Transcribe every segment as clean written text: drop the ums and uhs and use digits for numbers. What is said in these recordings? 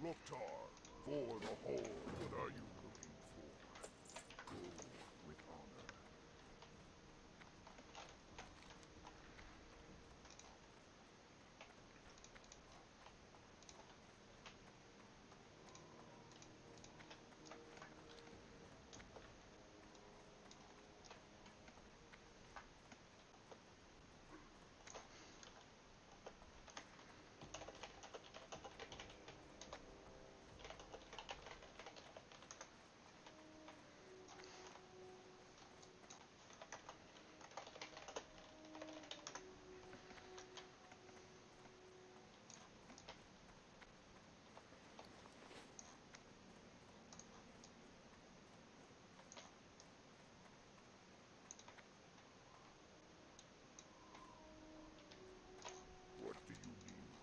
Loktar, for the Horde, what are you looking for? Go with honor. What do you need?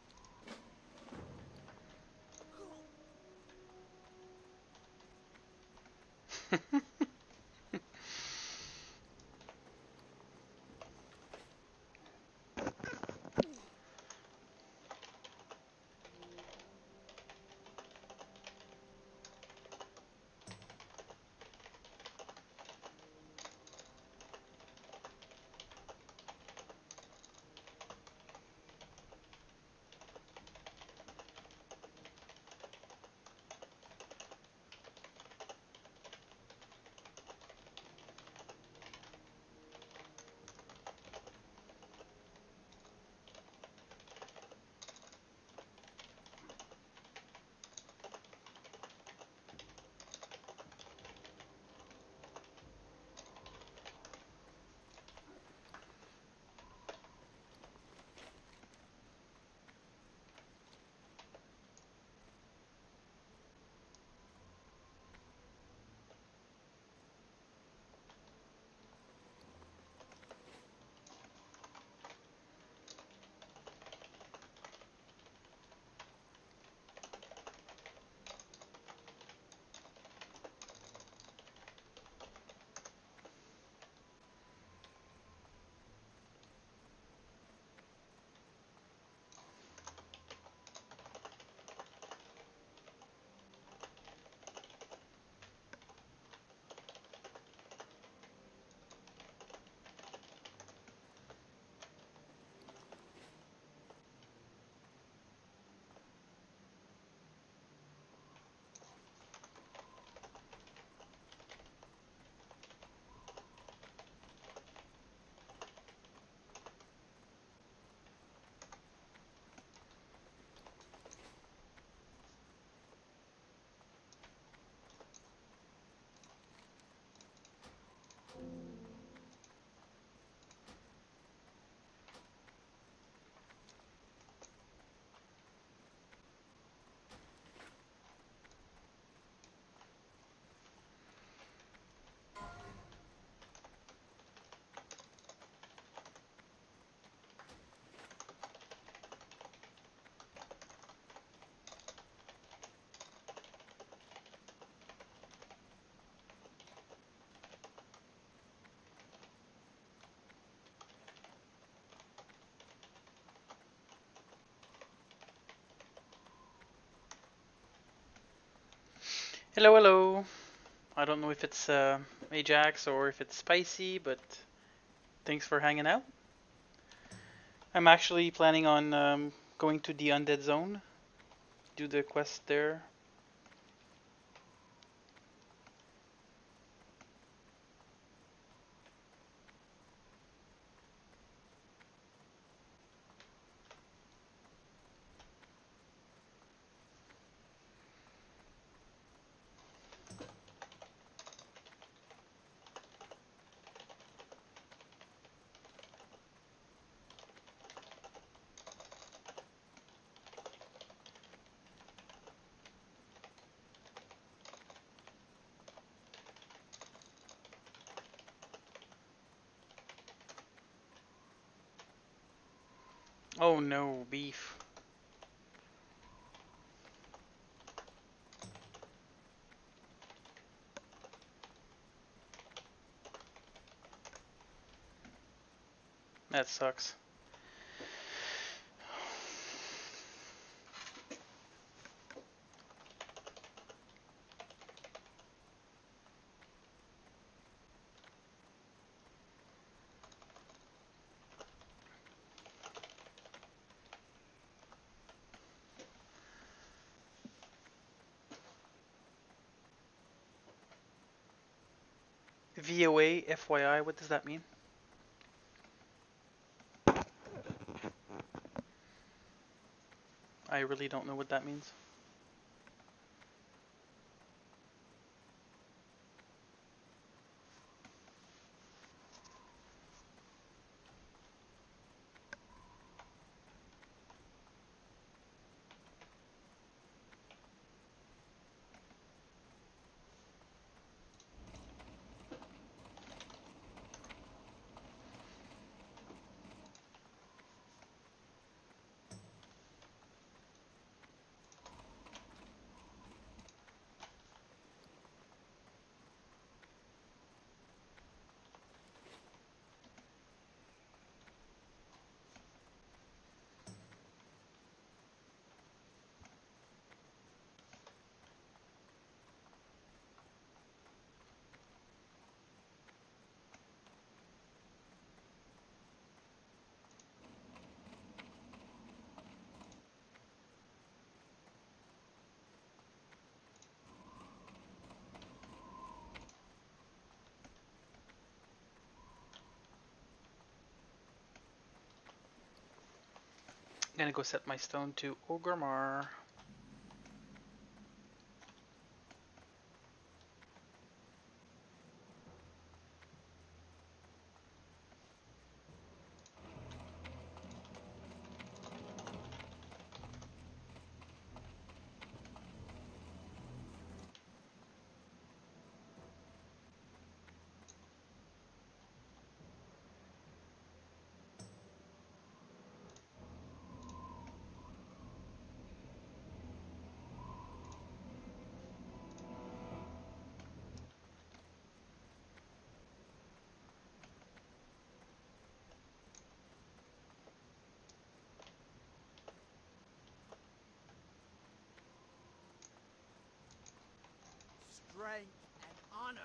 Hello, hello. I don't know if it's Ajax or if it's Spicy, but thanks for hanging out. I'm actually planning on going to the Undead Zone, do the quest there. Oh no, beef. That sucks. VOA, FYI, what does that mean? I really don't know what that means. I'm gonna go set my stone to Ogrimmar. Strength and honor.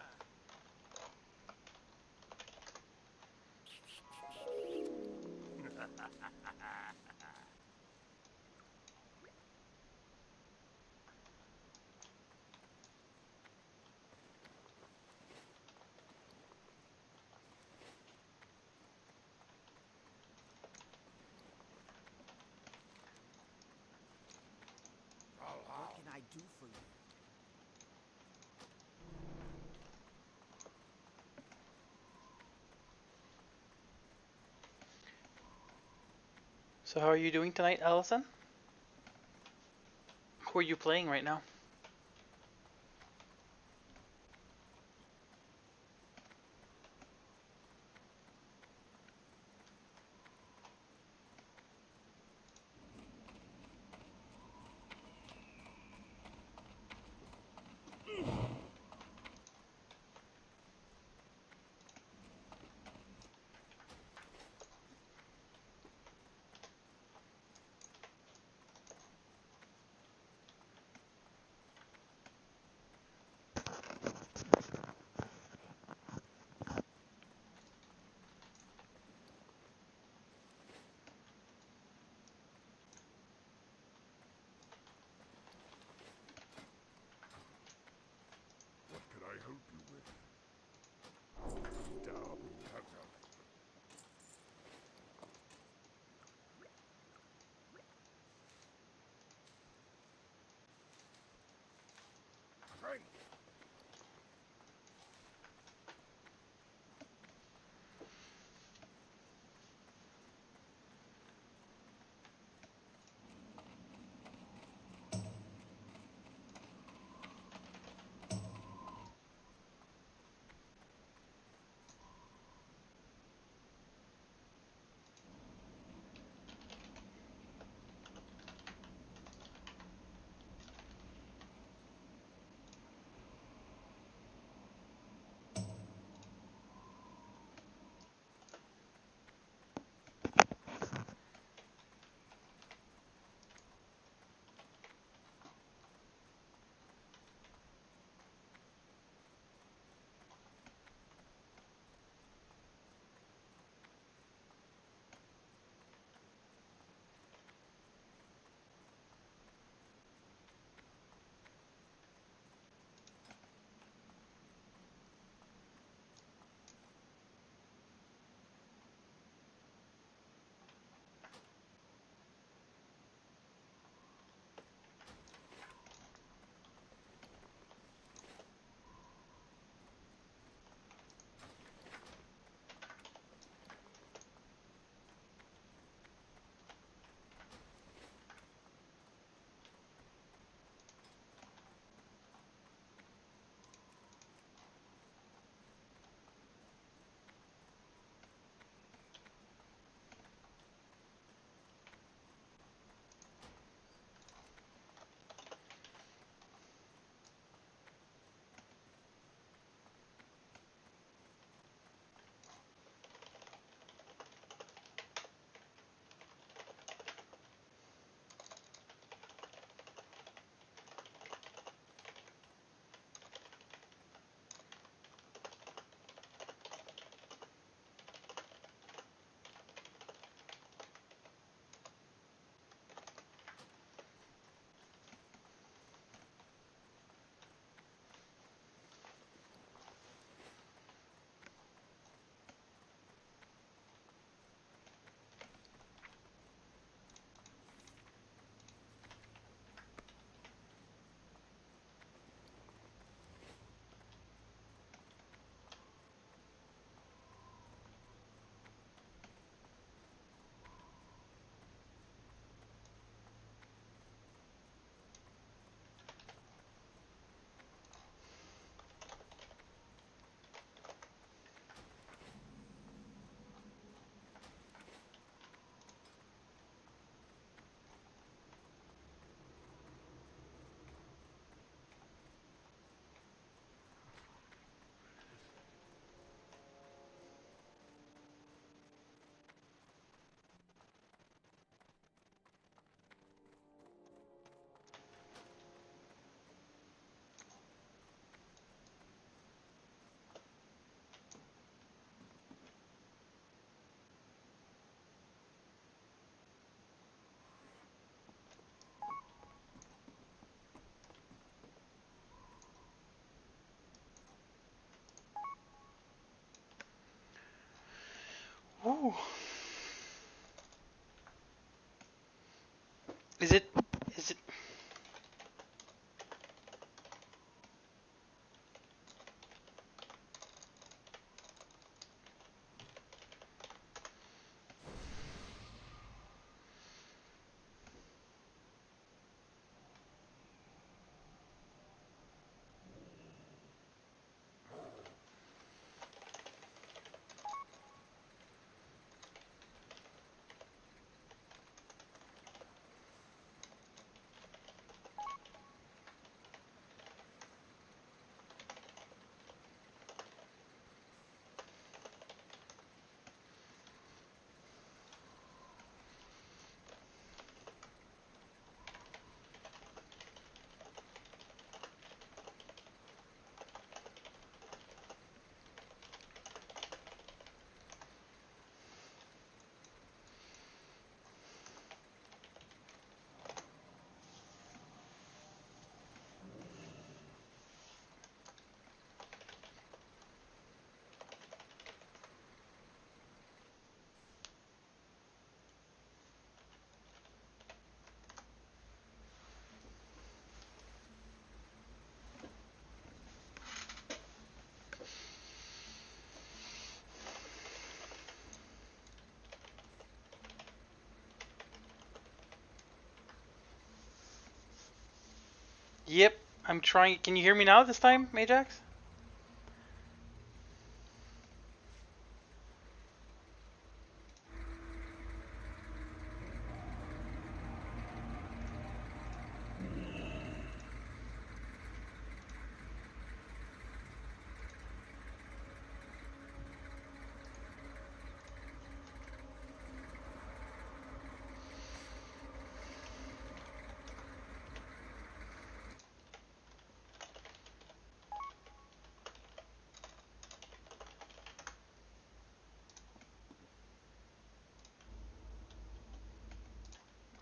What can I do for you? So how are you doing tonight, Allison? Who are you playing right now? What can I help you with? Down, Tata. Strength. Whew. Is it? Is it? Yep. I'm trying. Can you hear me now this time, Ajax?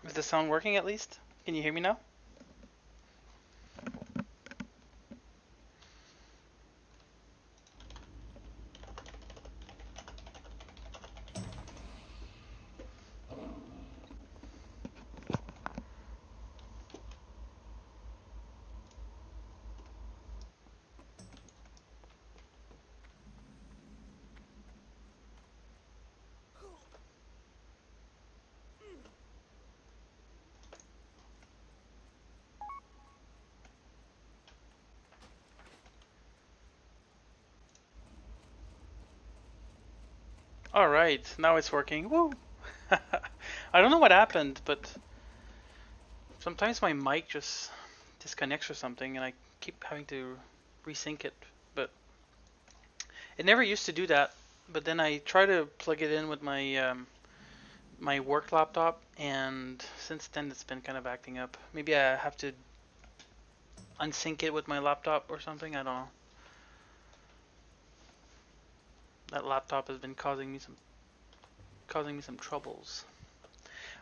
Is the sound working at least? Can you hear me now? All right, now it's working. Woo! I don't know what happened, but sometimes my mic just disconnects or something, and I keep having to resync it. But it never used to do that. But then I try to plug it in with my work laptop, and since then it's been kind of acting up. Maybe I have to unsync it with my laptop or something. I don't know. That laptop has been causing me some troubles.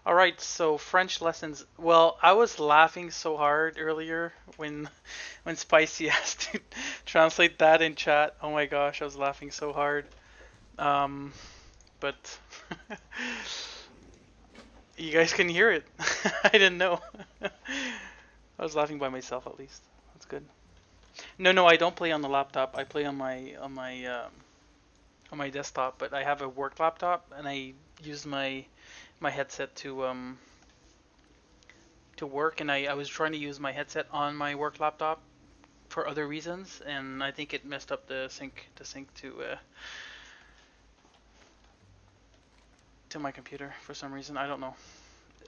All right, so French lessons. Well, I was laughing so hard earlier when Spicy asked to translate that in chat. Oh my gosh, I was laughing so hard. But you guys can hear it. I didn't know. I was laughing by myself at least. That's good. No, I don't play on the laptop. I play on my desktop, but I have a work laptop and I use my headset to work, and I was trying to use my headset on my work laptop for other reasons, and I think it messed up the sync to my computer for some reason. I don't know.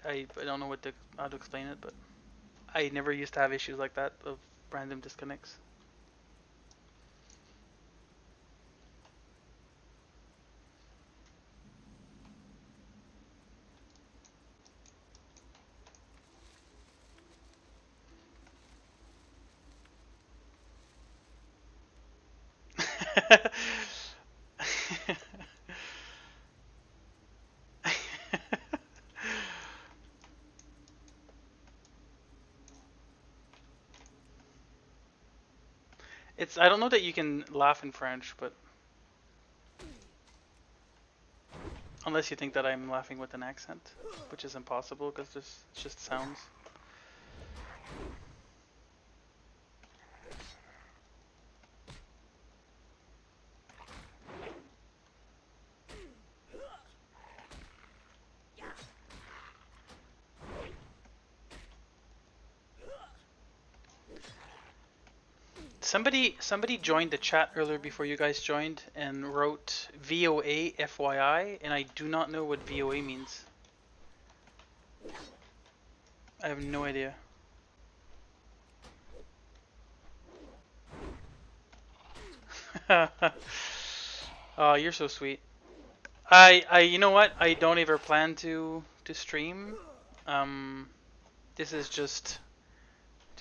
I don't know how to explain it, but I never used to have issues like that of random disconnects. I don't know that you can laugh in French, but Unless you think that I'm laughing with an accent, which is impossible because it's just sounds. Somebody joined the chat earlier before you guys joined and wrote VOA FYI, and I do not know what VOA means. I have no idea. Oh, you're so sweet. You know what? I don't ever plan to stream. Um, this is just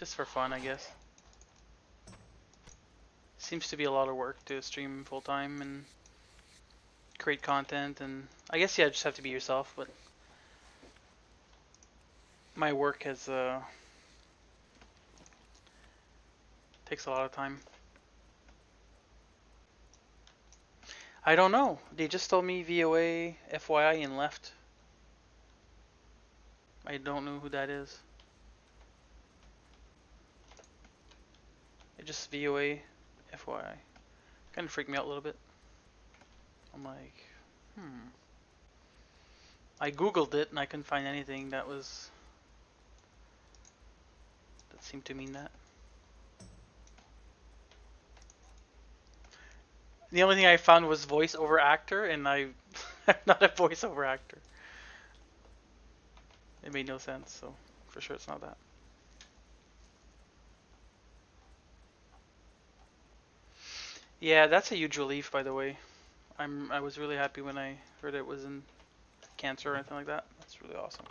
for fun, I guess. Seems to be a lot of work to stream full time and create content, and I guess yeah, just have to be yourself. But my work has takes a lot of time. I don't know. They just told me VOA FYI and left. I don't know who that is. It just VOA FYI. Kind of freaked me out a little bit. I'm like, I googled it and I couldn't find anything that seemed to mean that. The only thing I found was voiceover actor, and I'm not a voiceover actor. It made no sense, so for sure it's not that. Yeah, that's a huge relief, by the way. I was really happy when I heard it wasn't cancer or anything like that. That's really awesome.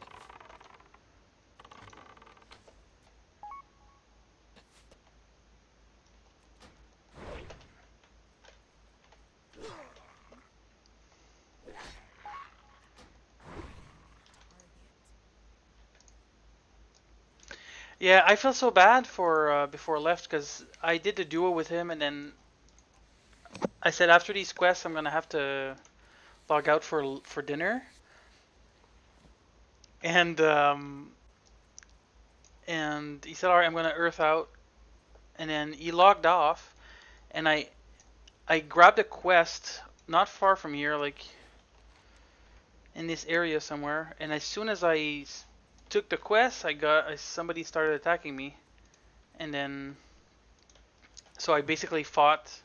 Yeah, I felt so bad for before I left because I did the duo with him, and then I said after these quests I'm gonna have to log out for dinner, and he said, all right, I'm gonna earth out, and then he logged off, and I grabbed a quest not far from here, like in this area somewhere, and as soon as I took the quest, somebody started attacking me, and then so I basically fought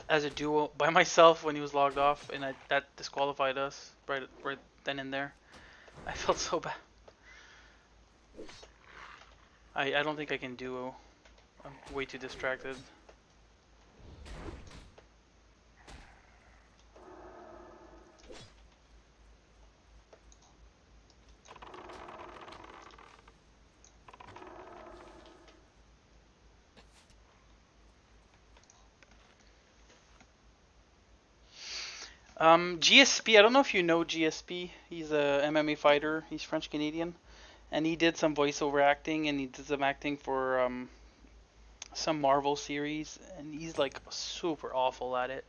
as a duo by myself when he was logged off, and that disqualified us right then and there. I felt so bad. I don't think I can duo. I'm way too distracted. GSP, I don't know if you know GSP. He's a MMA fighter. He's French Canadian, and he did some voiceover acting, and he did some acting for some Marvel series, and he's like super awful at it.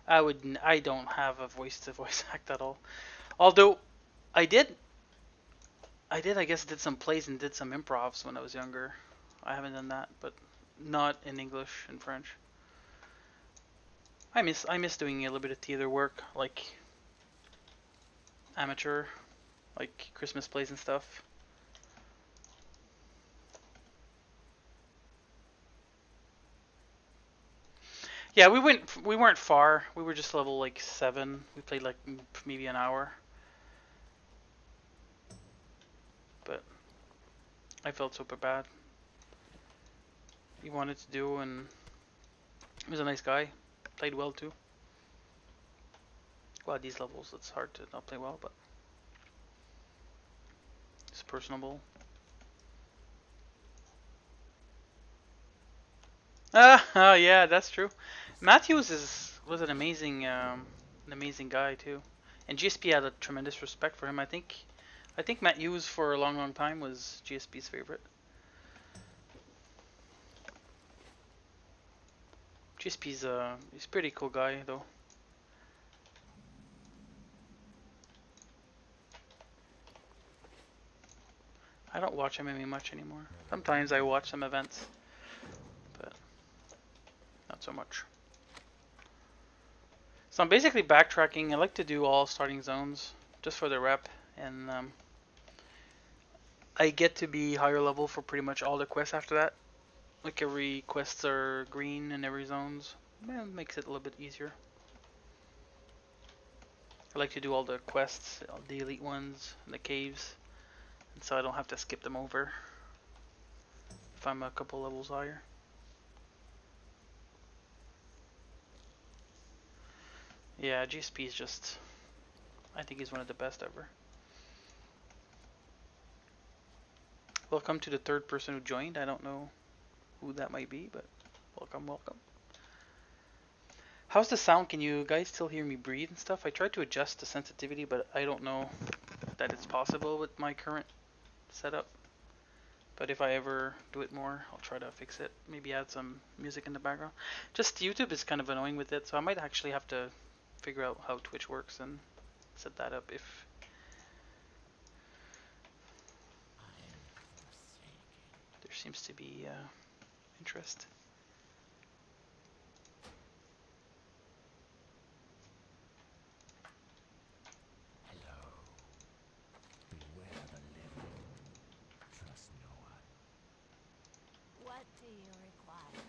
I don't have a voice to voice act at all. Although I did I guess did some plays and did some improvs when I was younger. I haven't done that, but not in English and French. I miss doing a little bit of theater work, like amateur, like Christmas plays and stuff. Yeah, we weren't far. We were just level like 7. We played like maybe an hour. But I felt super bad. He wanted to do, and he was a nice guy. Played well too. Well, at these levels, it's hard to not play well, but it's personable. Yeah, that's true. Matthews was an amazing guy too, and GSP had a tremendous respect for him. I think Matt Hughes for a long time was GSP's favorite. GSP's he's a pretty cool guy though. I don't watch MMA much anymore. Sometimes I watch some events, but not so much. So I'm basically backtracking. I like to do all starting zones just for the rep, and I get to be higher level for pretty much all the quests after that. Like every quests are green in every zones. Man, it makes it a little bit easier. I like to do all the quests, the elite ones, and the caves, and so I don't have to skip them over if I'm a couple levels higher. Yeah, GSP is just, I think he's one of the best ever. Welcome to the third person who joined. I don't know who that might be, but welcome, welcome. How's the sound? Can you guys still hear me breathe and stuff? I tried to adjust the sensitivity, but I don't know that it's possible with my current setup. But if I ever do it more, I'll try to fix it. Maybe add some music in the background. Just YouTube is kind of annoying with it, so I might actually have to figure out how Twitch works and set that up if... there seems to be interest. Beware the living. Trust no one. What do you require?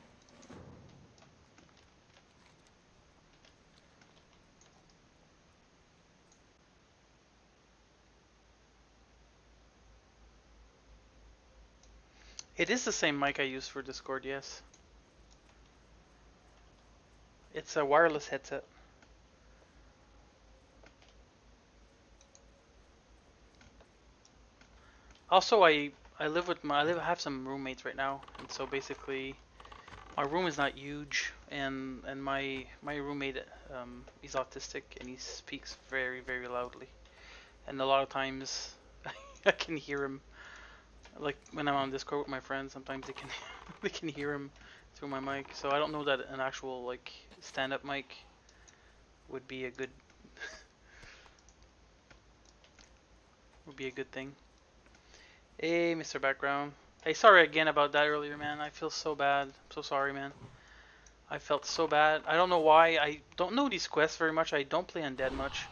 It is the same mic I use for Discord, yes. It's a wireless headset. Also, I live with I have some roommates right now, and so basically, my room is not huge, and my roommate he's autistic and he speaks very loudly, and a lot of times I can hear him. Like when I'm on Discord with my friends, sometimes they can they can hear him through my mic. So I don't know that an actual like stand-up mic would be a good thing. Hey, Mr. Background. Hey, sorry again about that earlier, man. I feel so bad. I'm so sorry, man. I felt so bad. I don't know why. I don't know these quests very much. I don't play Undead much.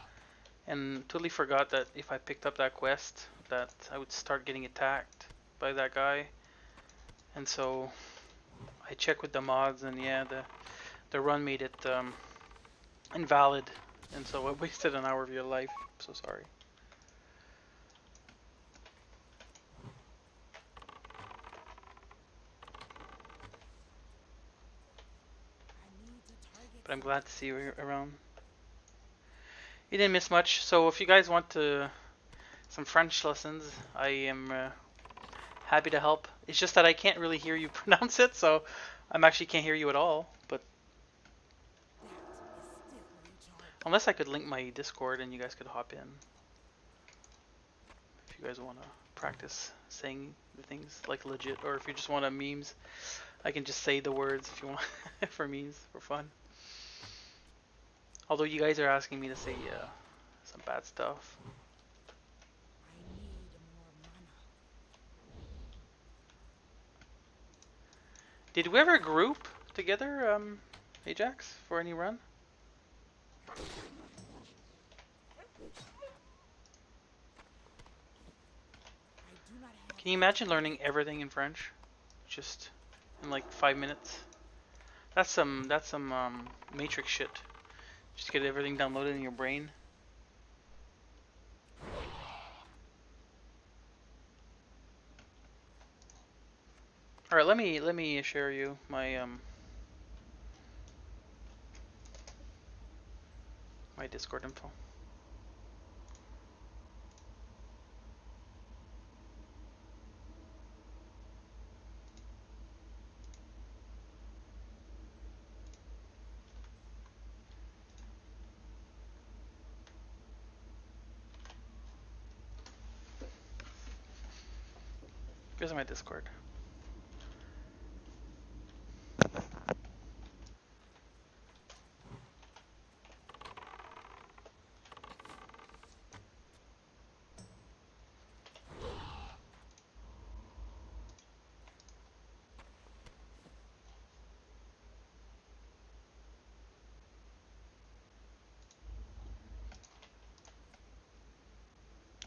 And totally forgot that if I picked up that quest, that I would start getting attacked by that guy. And so I checked with the mods, and yeah, the run made it invalid. And so I wasted an hour of your life. I'm so sorry. But I'm glad to see you around. You didn't miss much. So if you guys want some French lessons, I am happy to help. It's just that I can't really hear you pronounce it, so I actually can't hear you at all. But unless I could link my Discord and you guys could hop in. If you guys want to practice saying the things like legit, or if you just want memes, I can just say the words if you want for memes, for fun. Although you guys are asking me to say some bad stuff. I need more mana. Did we ever group together, Ajax, for any run? Can you imagine learning everything in French, just in like 5 minutes? That's some Matrix shit. Just get everything downloaded in your brain. All right, let me share you my my Discord info. Here's my Discord.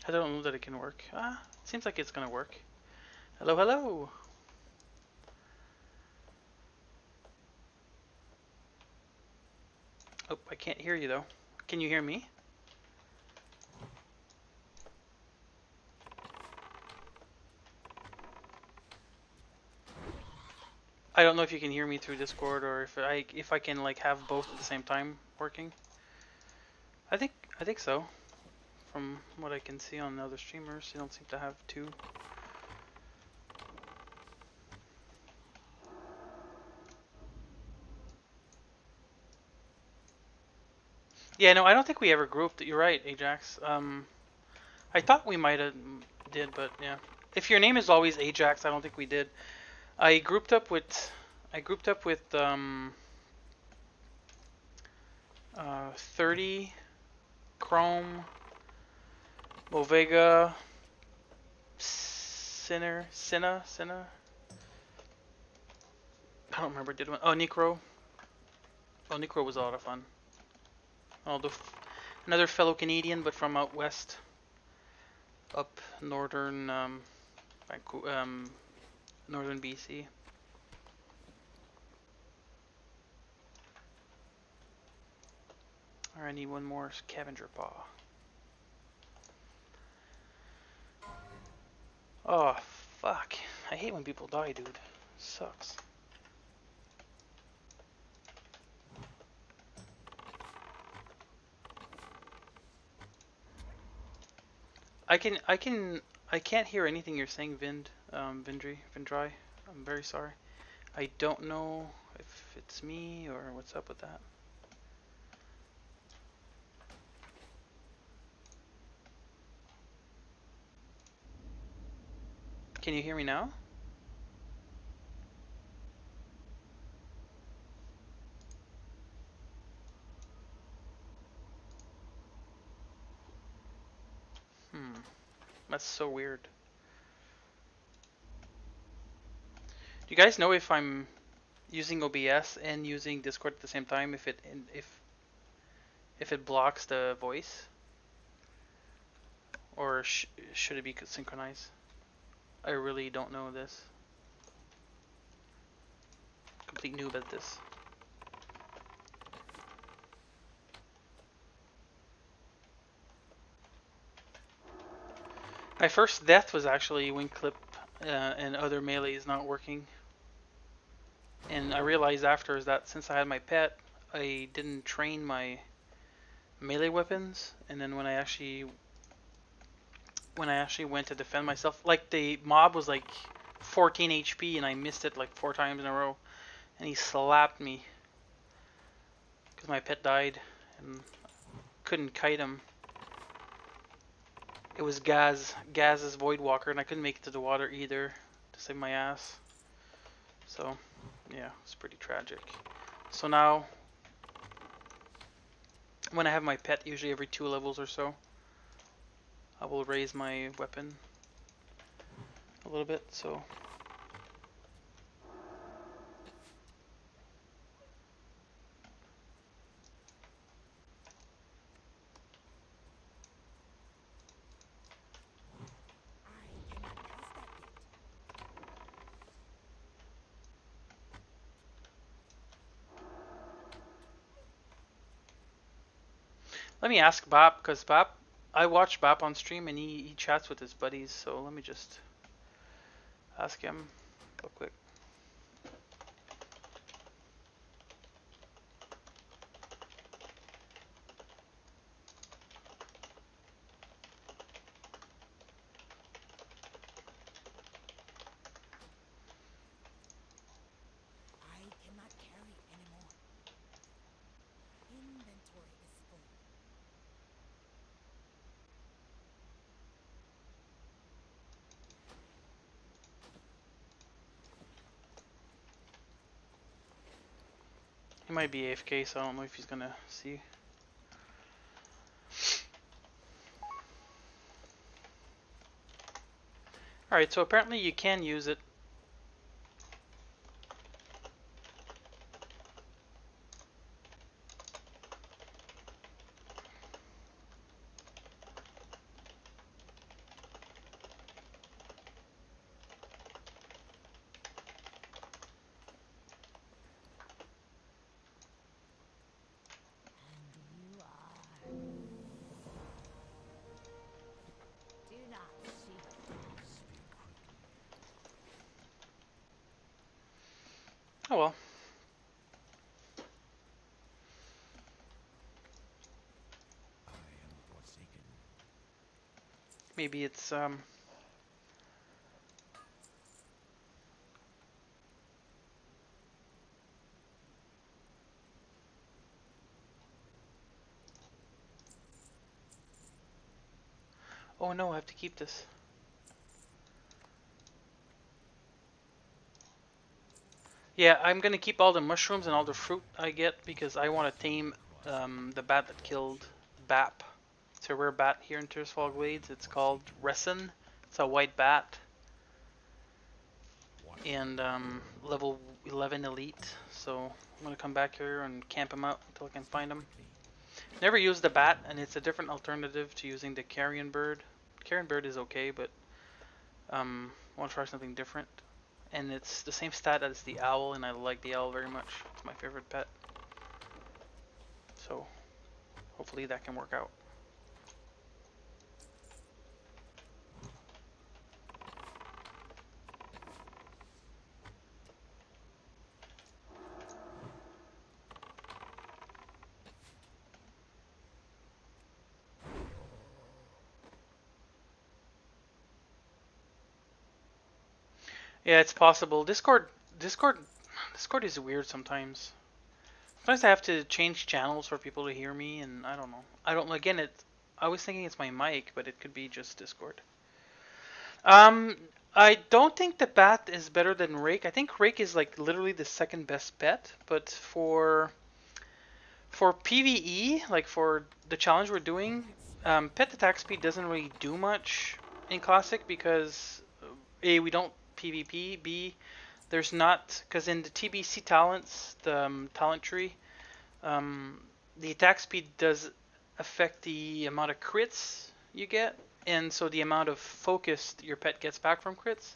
I don't know that it can work. Seems like it's gonna work. Hello, hello. Oh, I can't hear you though. Can you hear me? I don't know if you can hear me through Discord or if I can like have both at the same time working. I think so. From what I can see on other streamers, they don't seem to have two. Yeah, no, I don't think we ever grouped. You're right, Ajax. I thought we might have did, but yeah. If your name is always Ajax, I don't think we did. I grouped up with 30, Chrome, Movega, Cinna. I don't remember. Did one? Oh, Necro. Oh, Necro was a lot of fun. Oh, another fellow Canadian, but from out west, up northern northern BC. Alright, I need one more scavenger paw. Oh, fuck. I hate when people die, dude. Sucks. I can't hear anything you're saying, Vindry. I'm very sorry. I don't know if it's me or what's up with that. Can you hear me now? That's so weird. Do you guys know if I'm using OBS and using Discord at the same time, if it blocks the voice, or should it be synchronized? I really don't know this. Complete noob at this. My first death was actually when clip and other melee is not working. And I realized after is that since I had my pet, I didn't train my melee weapons, and then when I actually went to defend myself, like the mob was like 14 HP and I missed it like 4 times in a row, and he slapped me because my pet died and couldn't kite him. It was Gaz's Void Walker, and I couldn't make it to the water either to save my ass. So, yeah, it's pretty tragic. So now, when I have my pet, usually every 2 levels or so, I will raise my weapon a little bit. So. I cannot cast that yet. Let me ask Bap, because I watch Bap on stream and he chats with his buddies, so let me just ask him real quick. I cannot carry anymore. Inventory is full. He might be AFK, so I don't know if he's gonna see. Alright, so apparently you can use it. Oh well. I am forsaken. Maybe it's oh no, I have to keep this. Yeah, I'm gonna keep all the mushrooms and all the fruit I get because I want to tame the bat that killed Bap. It's a rare bat here in Tearsfall Glades. It's called Resin. It's a white bat and level 11 elite. So I'm gonna come back here and camp him out until I can find him. Never used the bat, and it's a different alternative to using the carrion bird. Carrion bird is okay, but I want to try something different. And it's the same stat as the owl, and I like the owl very much. It's my favorite pet. So hopefully that can work out. Yeah, it's possible. Discord is weird sometimes. Sometimes I have to change channels for people to hear me, and I don't know. I don't. Again, I was thinking it's my mic, but it could be just Discord. Um, I don't think the bat is better than Rake. I think Rake is like literally the second best bet, but for PvE, like for the challenge we're doing, pet attack speed doesn't really do much in Classic because A, we don't PvP, B, there's not, because in the TBC talents, the talent tree, the attack speed does affect the amount of crits you get, and so the amount of focus your pet gets back from crits,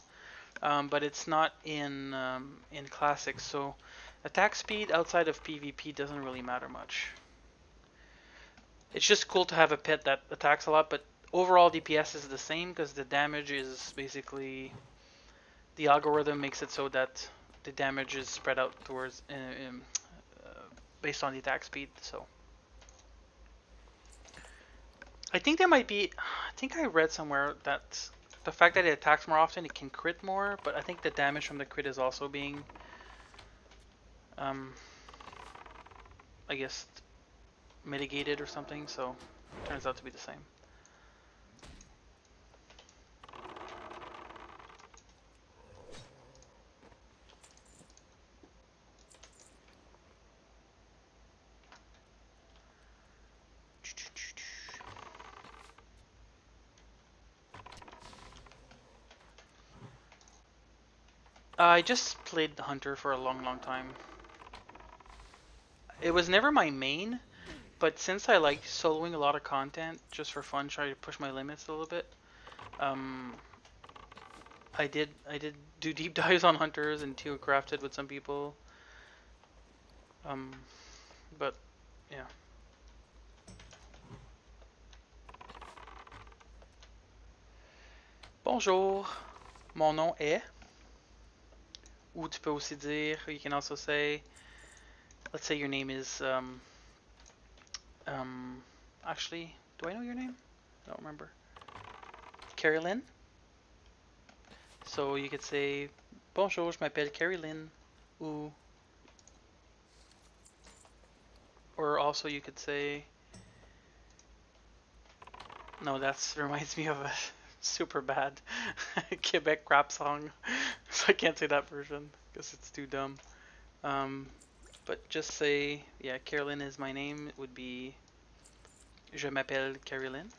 but it's not in Classic, so attack speed outside of PvP doesn't really matter much. It's just cool to have a pet that attacks a lot, but overall DPS is the same because the damage is basically, the algorithm makes it so that the damage is spread out towards based on the attack speed. So I think there might be, I think I read somewhere that the fact that it attacks more often, it can crit more, but I think the damage from the crit is also being I guess mitigated or something, so it turns out to be the same. I just played the Hunter for a long time. It was never my main, but since I like soloing a lot of content just for fun, try to push my limits a little bit, um, I did do deep dives on Hunters and Teo crafted with some people. But yeah. Bonjour, mon nom est. Ou tu peux aussi dire, you can also say, let's say your name is, actually, do I know your name? I don't remember. Carolyn? So you could say, bonjour, je m'appelle Carolyn. Or also you could say, no, that reminds me of a super bad Quebec rap song. So I can't say that version because it's too dumb. But just say, yeah, Carolyn is my name. It would be, je m'appelle Carolyn.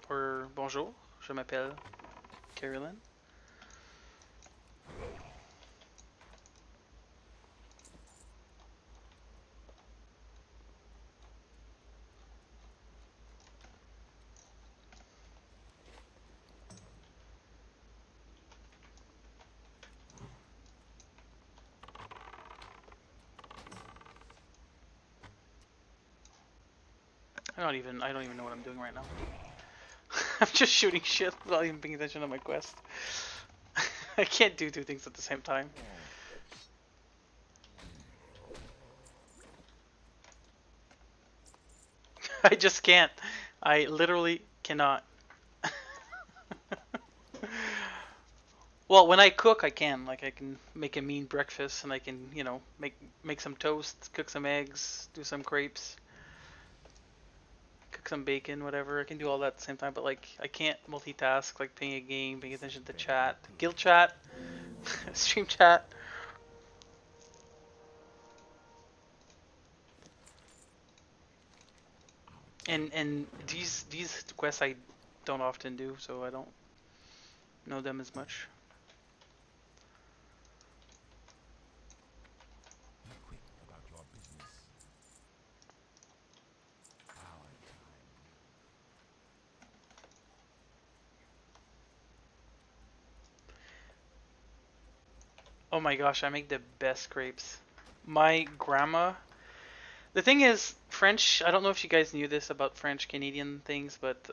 Or bonjour, je m'appelle Carolyn. I don't even know what I'm doing right now. I'm just shooting shit without even paying attention to my quest. I can't do two things at the same time. I just can't. I literally cannot. Well, when I cook, I can. Like, I can make a mean breakfast, and I can, you know, make some toast, cook some eggs, do some crepes, cook some bacon, whatever. I can do all that at the same time. But like, I can't multitask, like playing a game, paying attention to chat, guild chat, stream chat. And these quests I don't often do, so I don't know them as much. Be quick about your business. Our time. Oh my gosh, I make the best crepes. My grandma. The thing is, French. I don't know if you guys knew this about French Canadian things, but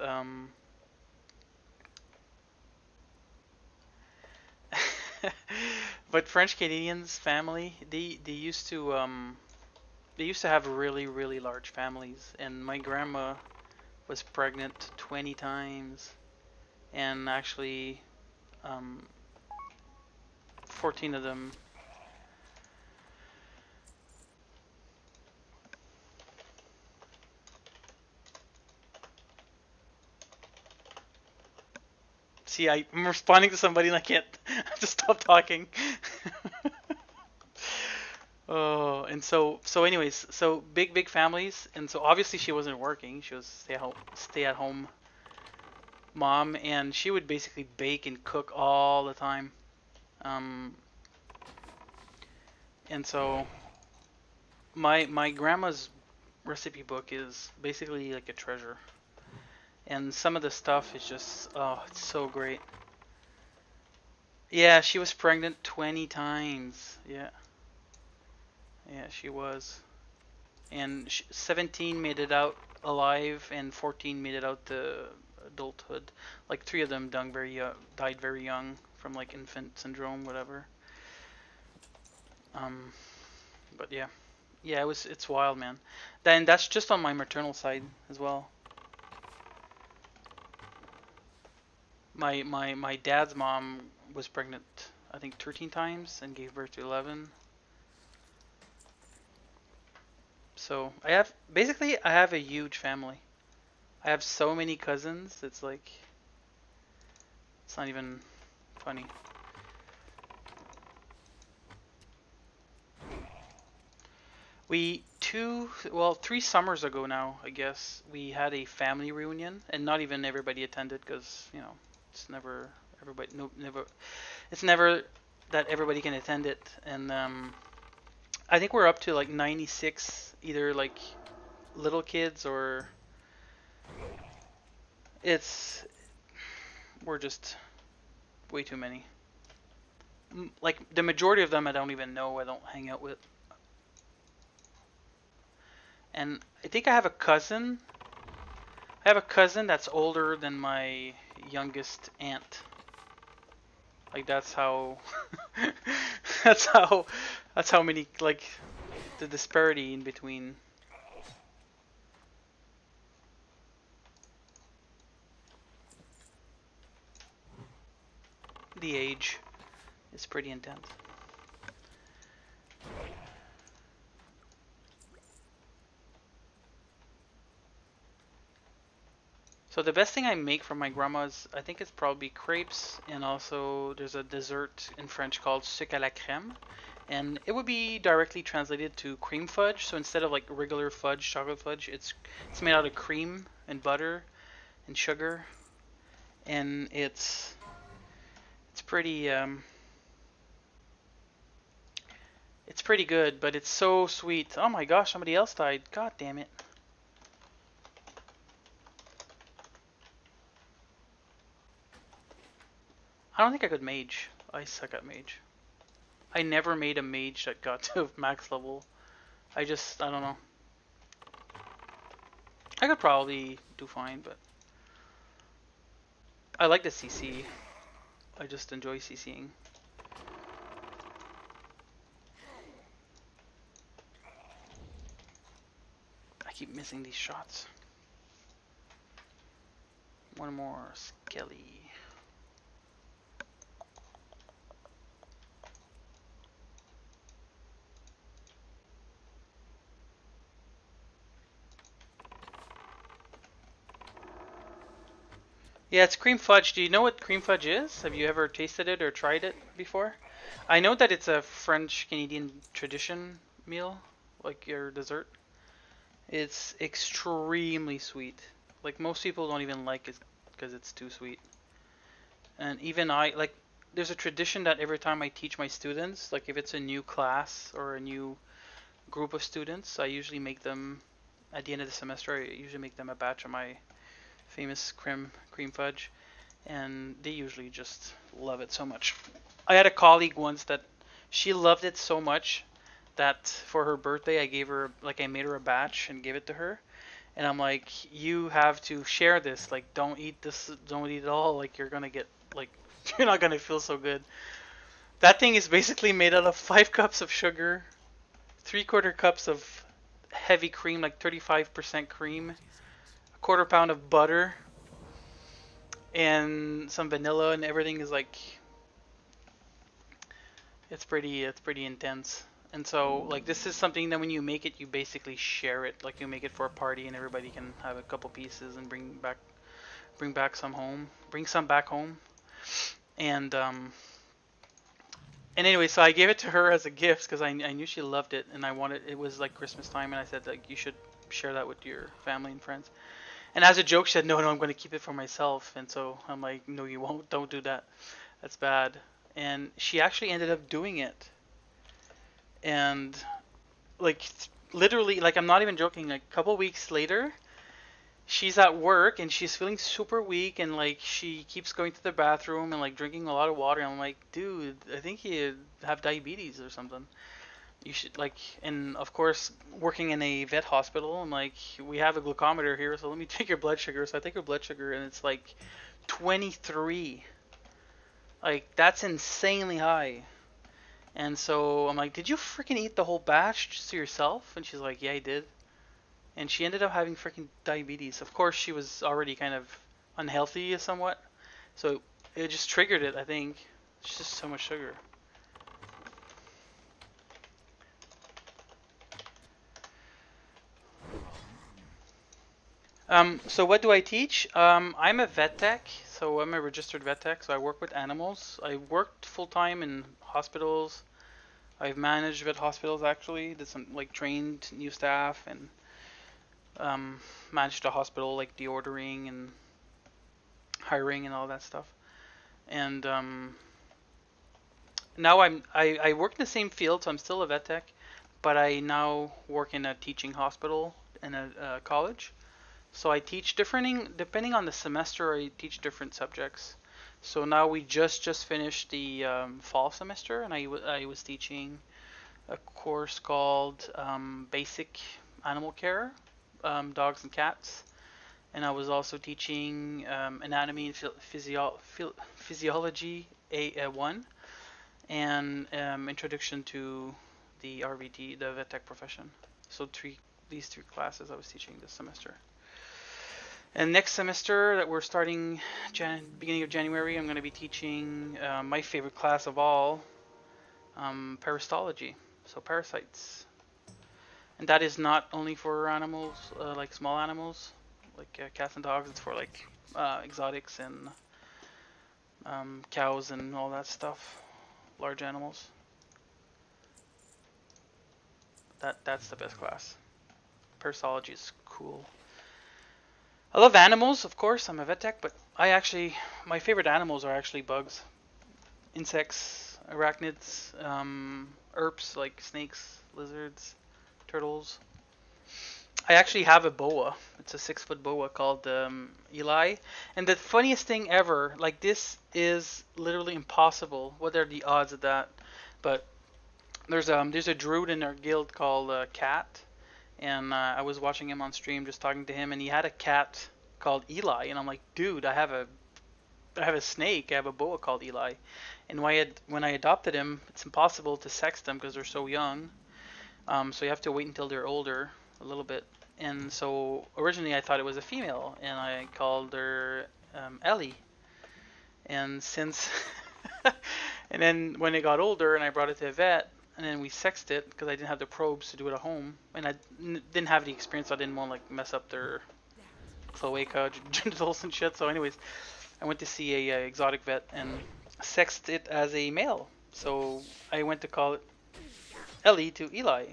but French Canadians family, they used to have really large families, and my grandma was pregnant 20 times, and actually 14 of them. See, I'm responding to somebody and I can't just stop talking. Oh, and so anyways, so big families, and so obviously she wasn't working. She was stay at home mom, and she would basically bake and cook all the time. Um, and so my grandma's recipe book is basically like a treasure, and some of the stuff is just it's so great. Yeah, she was pregnant 20 times. Yeah, she was. And 17 made it out alive, and 14 made it out to adulthood. Like three of them died very young from like infant syndrome, whatever. Um, but yeah, it's wild, man. Then that's just on my maternal side as well. My dad's mom was pregnant, I think 13 times and gave birth to 11. So I have a huge family. I have so many cousins. It's like it's not even funny. Well, 3 summers ago now, I guess, we had a family reunion, and not even everybody attended because it's never everybody no never it's never that everybody can attend it, and I think we're up to like 96, either like little kids or it's we're just way too many. Like the majority of them I don't even know. I don't hang out with. And I think I have a cousin. I have a cousin that's older than my youngest aunt. Like that's how that's how that's how many, like, the disparity in between the age is pretty intense. So the best thing I make from my grandma's, I think it's probably crepes, and also there's a dessert in French called sucre à la crème, and it would be directly translated to cream fudge. So instead of like regular fudge, chocolate fudge, it's made out of cream and butter and sugar, and it's pretty it's pretty good, but it's so sweet. Oh my gosh, somebody else died. God damn it. I don't think I could mage. I suck at mage. I never made a mage that got to max level. I don't know. I could probably do fine, but I like the CC. I just enjoy CCing. I keep missing these shots. One more skelly. Yeah, it's cream fudge. Do you know what cream fudge is? Have you ever tasted it or tried it before? I know that it's a French Canadian tradition meal, like your dessert. It's extremely sweet. Like most people don't even like it because it's too sweet. And even I like there's a tradition that every time I teach my students, like if it's a new class or a new group of students, I usually make them at the end of the semester, I usually make them a batch of my famous cream fudge, and they usually just love it so much. I had a colleague once that she loved it so much that for her birthday I made her a batch and gave it to her, and I'm like, you have to share this. Like, don't eat this, don't eat it all. Like, you're gonna get like, you're not gonna feel so good. That thing is basically made out of 5 cups of sugar, 3/4 cups of heavy cream, like 35% cream, a 1/4 pound of butter, and some vanilla, and everything is like, it's pretty intense. And so like this is something that when you make it, you basically share it. Like you make it for a party, and everybody can have a couple pieces and bring back some home, bring some back home. And anyway, so I gave it to her as a gift because I knew she loved it, and it was like Christmas time, and I said like you should share that with your family and friends. And as a joke, she said, no, I'm going to keep it for myself. And so I'm like, no, you won't. Don't do that. That's bad. And she actually ended up doing it. And like literally, like I'm not even joking. Like a couple weeks later, she's at work and she's feeling super weak, and like she keeps going to the bathroom and like drinking a lot of water. And I'm like, dude, I think you have diabetes or something. You should like, and of course, working in a vet hospital, I'm like, we have a glucometer here, so let me take your blood sugar. So I take her blood sugar, and it's like 23. Like that's insanely high. And so I'm like, did you freaking eat the whole batch just to yourself? And she's like, yeah, I did. And she ended up having freaking diabetes. Of course, she was already kind of unhealthy somewhat, so it just triggered it. I think it's just so much sugar. So what do I teach? I'm a vet tech, so I'm a registered vet tech. So I work with animals. I worked full time in hospitals. I've managed vet hospitals actually. Did some like trained new staff, and managed a hospital like deordering and hiring and all that stuff. And now I work in the same field, so I'm still a vet tech, but I now work in a teaching hospital in a college. So I teach different, depending on the semester, I teach different subjects. So now we just finished the fall semester, and I was teaching a course called Basic Animal Care, dogs and cats. And I was also teaching Anatomy and Physiology A1, and Introduction to the RVT, the vet tech profession. So these 3 classes I was teaching this semester. And next semester that we're starting beginning of January, I'm going to be teaching my favorite class of all, parasitology, so parasites. And that is not only for animals, like small animals, like cats and dogs. It's for like exotics and cows and all that stuff, large animals. That's the best class. Parasitology is cool. I love animals, of course. I'm a vet tech, but my favorite animals are actually bugs, insects, arachnids, herps like snakes, lizards, turtles. I actually have a boa. It's a 6-foot boa called Eli. And the funniest thing ever, like this is literally impossible. What are the odds of that? But there's a druid in our guild called Cat, and I was watching him on stream, just talking to him, and he had a cat called Eli, and I'm like, dude, I have a snake, I have a boa called Eli, and when I adopted him, it's impossible to sex them because they're so young, so you have to wait until they're older a little bit, and so originally I thought it was a female, and I called her Ellie. And since, and then when it got older and I brought it to a vet, and then we sexed it because I didn't have the probes to do it at home, and I didn't have the experience. So I didn't want to like mess up their cloaca, genitals and shit. So, anyways, I went to see a exotic vet and sexed it as a male. So I went to call it Ellie to Eli.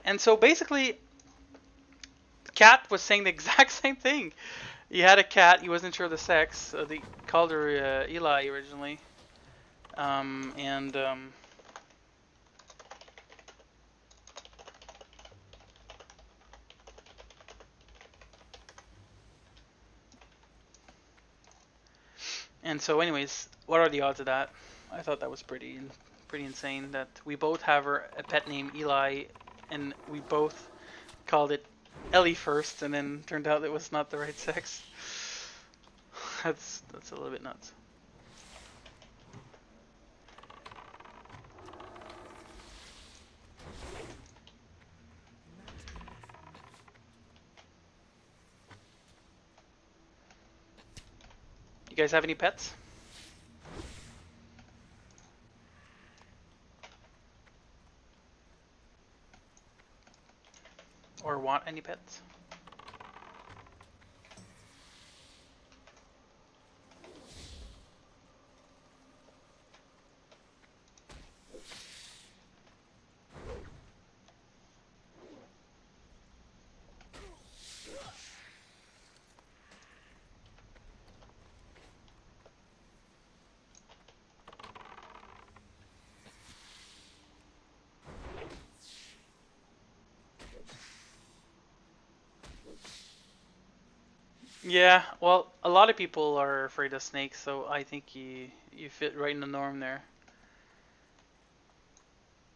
And so basically, Cat was saying the exact same thing. He had a cat. He wasn't sure of the sex. So they called her Eli originally. And so, anyways, what are the odds of that? I thought that was pretty insane that we both have a pet named Eli, and we both called it Ellie first, and then turned out it was not the right sex. That's a little bit nuts. You guys have any pets? Or want any pets? Yeah, well, a lot of people are afraid of snakes, so I think you fit right in the norm there.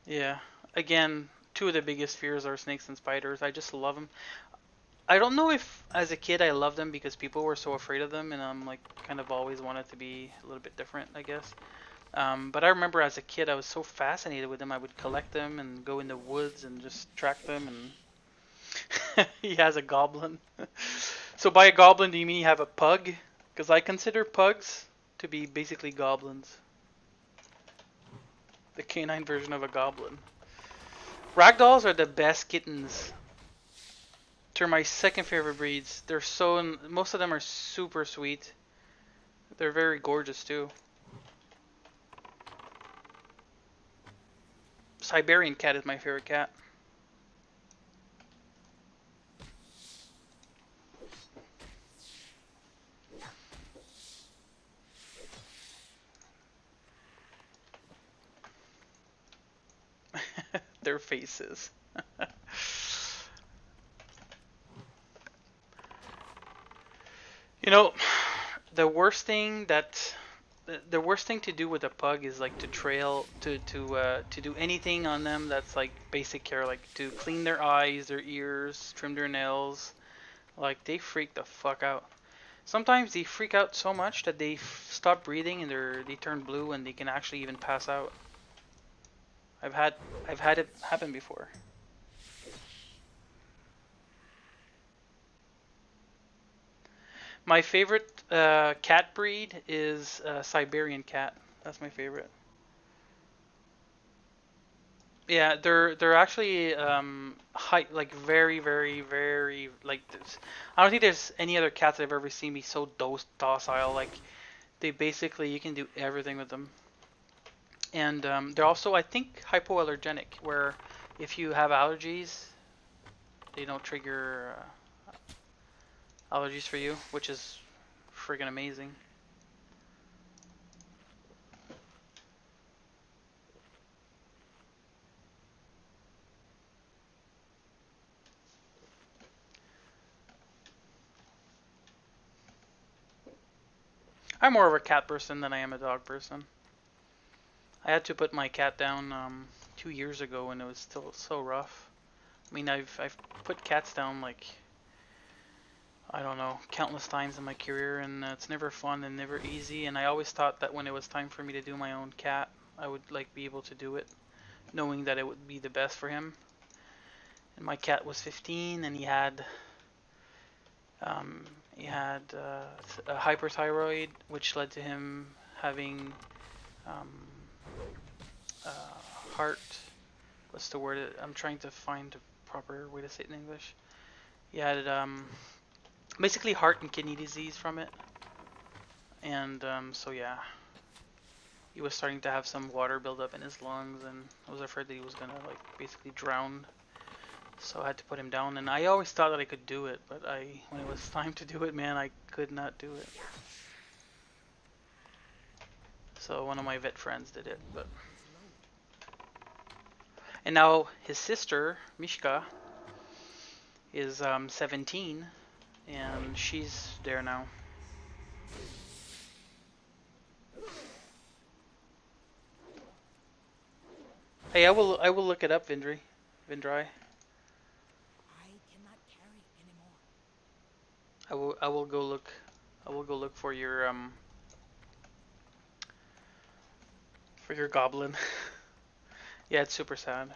Yeah. Again, two of the biggest fears are snakes and spiders. I just love them. I don't know if as a kid I loved them because people were so afraid of them, and I'm like kind of always wanted to be a little bit different, I guess. But I remember as a kid I was so fascinated with them. I would collect them and go in the woods and just track them. And he has a goblin. So by a goblin, do you mean you have a pug? Because I consider pugs to be basically goblins. The canine version of a goblin. Ragdolls are the best kittens. They're my second favorite breeds. They're most of them are super sweet. They're very gorgeous too. Siberian cat is my favorite cat. Their faces. You know, the worst thing to do with a pug is like to trail to do anything on them that's like basic care, like to clean their eyes, their ears, trim their nails. Like they freak the fuck out. Sometimes they freak out so much that they stop breathing and they turn blue and they can actually even pass out. I've had it happen before. My favorite cat breed is Siberian cat. That's my favorite. Yeah, they're actually like very very very like this. I don't think there's any other cats I've ever seen be so docile. Like they basically you can do everything with them. And they're also I think hypoallergenic, where if you have allergies, they don't trigger allergies for you, which is friggin' amazing. I'm more of a cat person than I am a dog person. I had to put my cat down 2 years ago, and it was still so rough. I mean, I've put cats down like I don't know countless times in my career, and it's never fun and never easy. And I always thought that when it was time for me to do my own cat, I would like be able to do it, knowing that it would be the best for him. And my cat was 15, and he had He had a hyperthyroid, which led to him having um, heart. What's the word? I'm trying to find a proper way to say it in English. He had basically heart and kidney disease from it, and so yeah, he was starting to have some water build up in his lungs, and I was afraid that he was gonna like basically drown. So I had to put him down, and I always thought that I could do it, but when it was time to do it, man, I could not do it. So one of my vet friends did it, but and now his sister Mishka is 17, and she's there now. Hey, I will look it up, Vindri. Vindri. I cannot carry anymore. I will go look. I will go look for your goblin. Yeah, it's super sad.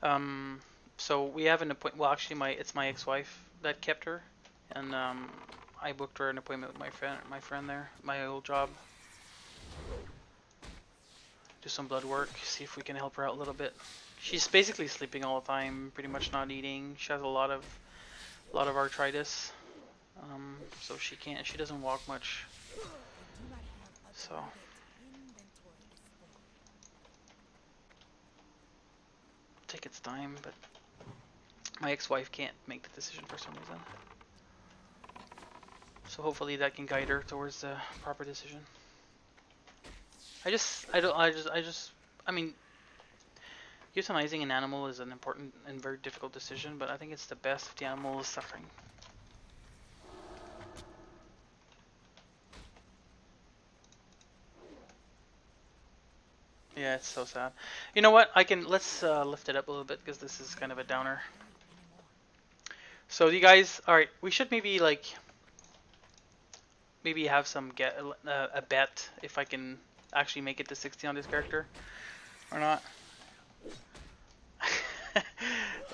Um, so we have an appointment. Well, actually, it's my ex-wife that kept her, and I booked her an appointment with my friend there, my old job. Do some blood work, see if we can help her out a little bit. She's basically sleeping all the time, pretty much not eating. She has a lot of arthritis, so she doesn't walk much. I do not have a So target. Inventory is full. take its time, but my ex-wife can't make the decision for some reason. So hopefully that can guide her towards the proper decision. I mean, euthanizing an animal is an important and very difficult decision, but I think it's the best if the animal is suffering. Yeah, it's so sad. You know what? Let's lift it up a little bit because this is kind of a downer. So you guys, all right, we should maybe have a bet if I can actually make it to 60 on this character or not.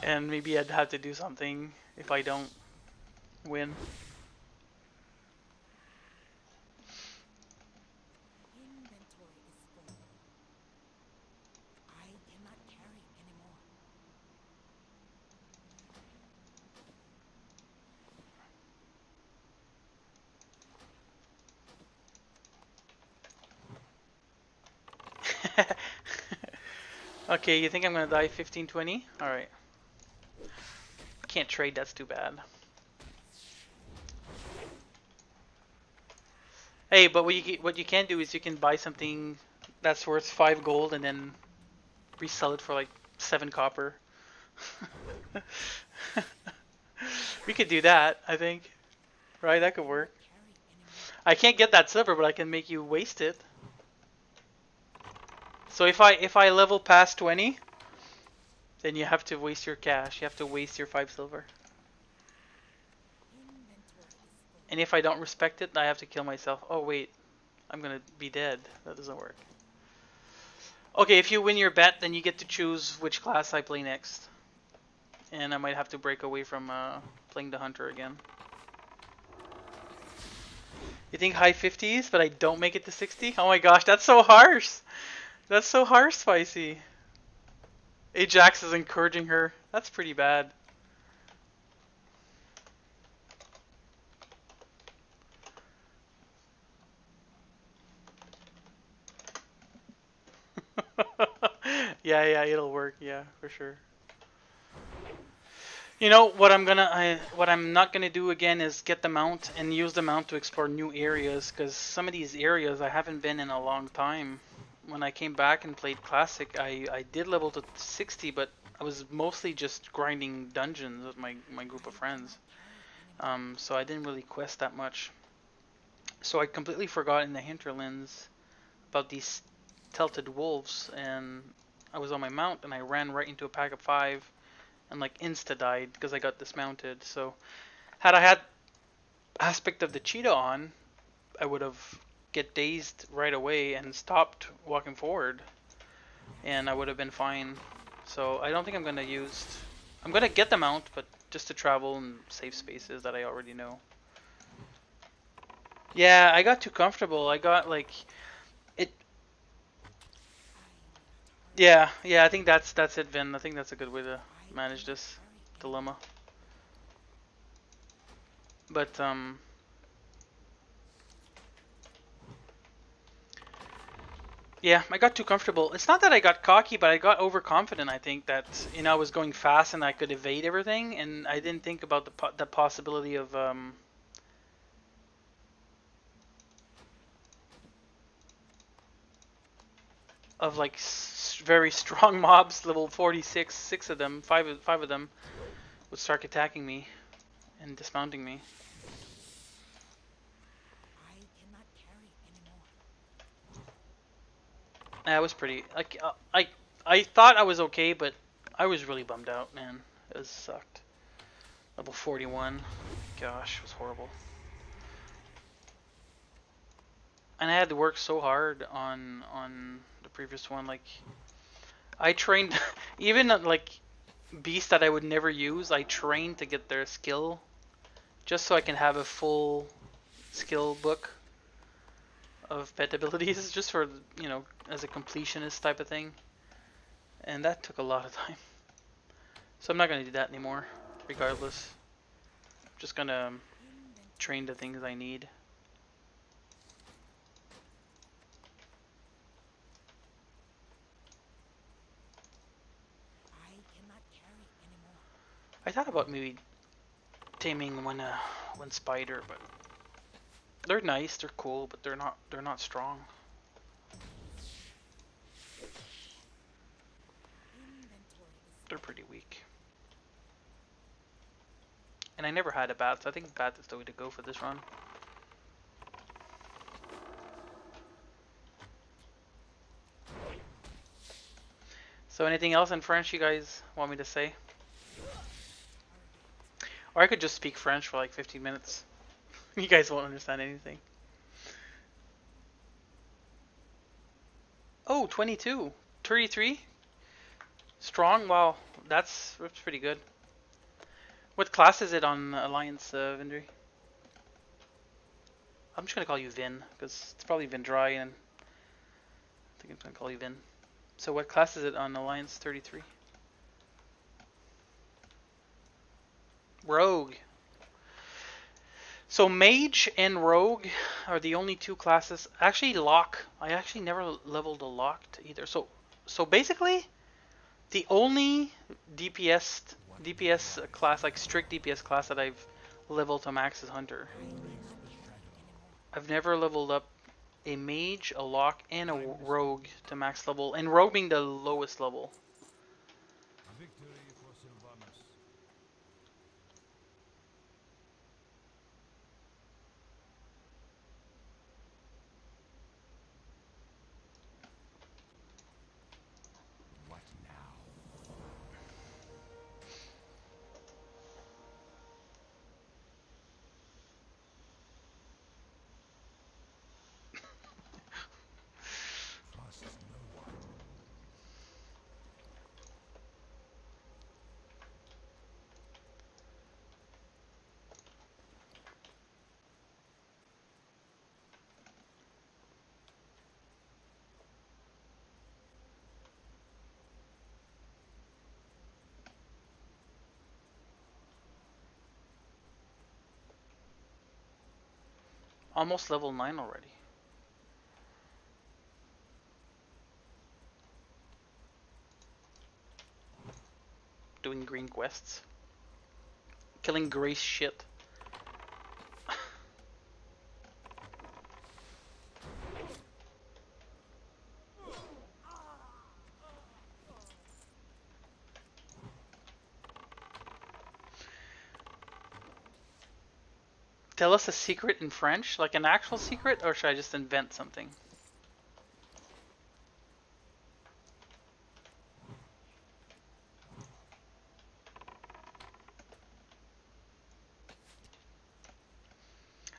And maybe I'd have to do something if I don't win. Inventory is full. I cannot carry anymore. Okay, you think I'm gonna die 15-20? Alright. Can't trade, that's too bad. Hey, but what you can do is you can buy something that's worth 5 gold and then resell it for like 7 copper. We could do that, I think. Right, that could work. Carry anymore. I can't get that silver, but I can make you waste it. So if I level past 20, then you have to waste your cash. You have to waste your 5 silver. Inventory is full. And if I don't respect it, I have to kill myself. Oh wait, I'm gonna be dead. That doesn't work. Okay, if you win your bet, then you get to choose which class I play next. And I might have to break away from playing the hunter again. You think high 50s, but I don't make it to 60? Oh my gosh, that's so harsh! That's so harsh, Spicy. Ajax is encouraging her. That's pretty bad. Yeah, it'll work. Yeah, for sure. You know what what I'm not gonna do again is get the mount and use the mount to explore new areas, because some of these areas I haven't been in a long time. When I came back and played Classic, I did level to 60, but I was mostly just grinding dungeons with my group of friends. So I didn't really quest that much. So I completely forgot in the hinterlands about these tilted wolves, and I was on my mount and I ran right into a pack of 5 and like insta died because I got dismounted. So had I had aspect of the cheetah on, I would have get dazed right away and stopped walking forward, and I would have been fine. So I don't think I'm gonna get the mount, but just to travel in safe spaces that I already know. Yeah, I got too comfortable. I got like it. Yeah. I think that's it, Vin. I think that's a good way to manage this dilemma. But yeah, I got too comfortable. It's not that I got cocky, but I got overconfident. I think that I was going fast and I could evade everything, and I didn't think about the possibility of like very strong mobs, level 46, six of them, five of them would start attacking me and dismounting me. I cannot carry anymore. That was pretty. Like I thought I was okay, but I was really bummed out, man. It was sucked. Level 41. Gosh, it was horrible. And I had to work so hard on the previous one. Like I trained, even like beasts that I would never use. I trained to get their skill, just so I can have a full skill book of pet abilities, just for as a completionist type of thing. And that took a lot of time. So I'm not gonna do that anymore, regardless. I'm just gonna train the things I need. I cannot carry anymore. I thought about maybe taming one spider, but they're nice, they're cool, but they're not strong. Inventory is They're pretty weak. And I never had a bat, so I think bat is the way to go for this run. So anything else in French you guys want me to say? Or I could just speak French for like 15 minutes. You guys won't understand anything. Oh, 22. 33? Strong? Wow, that's pretty good. What class is it on Alliance, Vindry? I'm just gonna call you Vin, because it's probably Vindry, and I think I'm gonna call you Vin. So what class is it on Alliance 33? Rogue. So Mage and Rogue are the only two classes. Actually, Lock. I actually never leveled a Locked either. So basically, the only DPS class, like strict DPS class that I've leveled to max is Hunter. I've never leveled up a Mage, a Lock, and a Rogue to max level, and Rogue being the lowest level. Victory for Sylvanus. What now? Trust no one. Almost level 9 already. Doing green quests. Killing Grace shit. Tell us a secret in French, like an actual secret, or should I just invent something?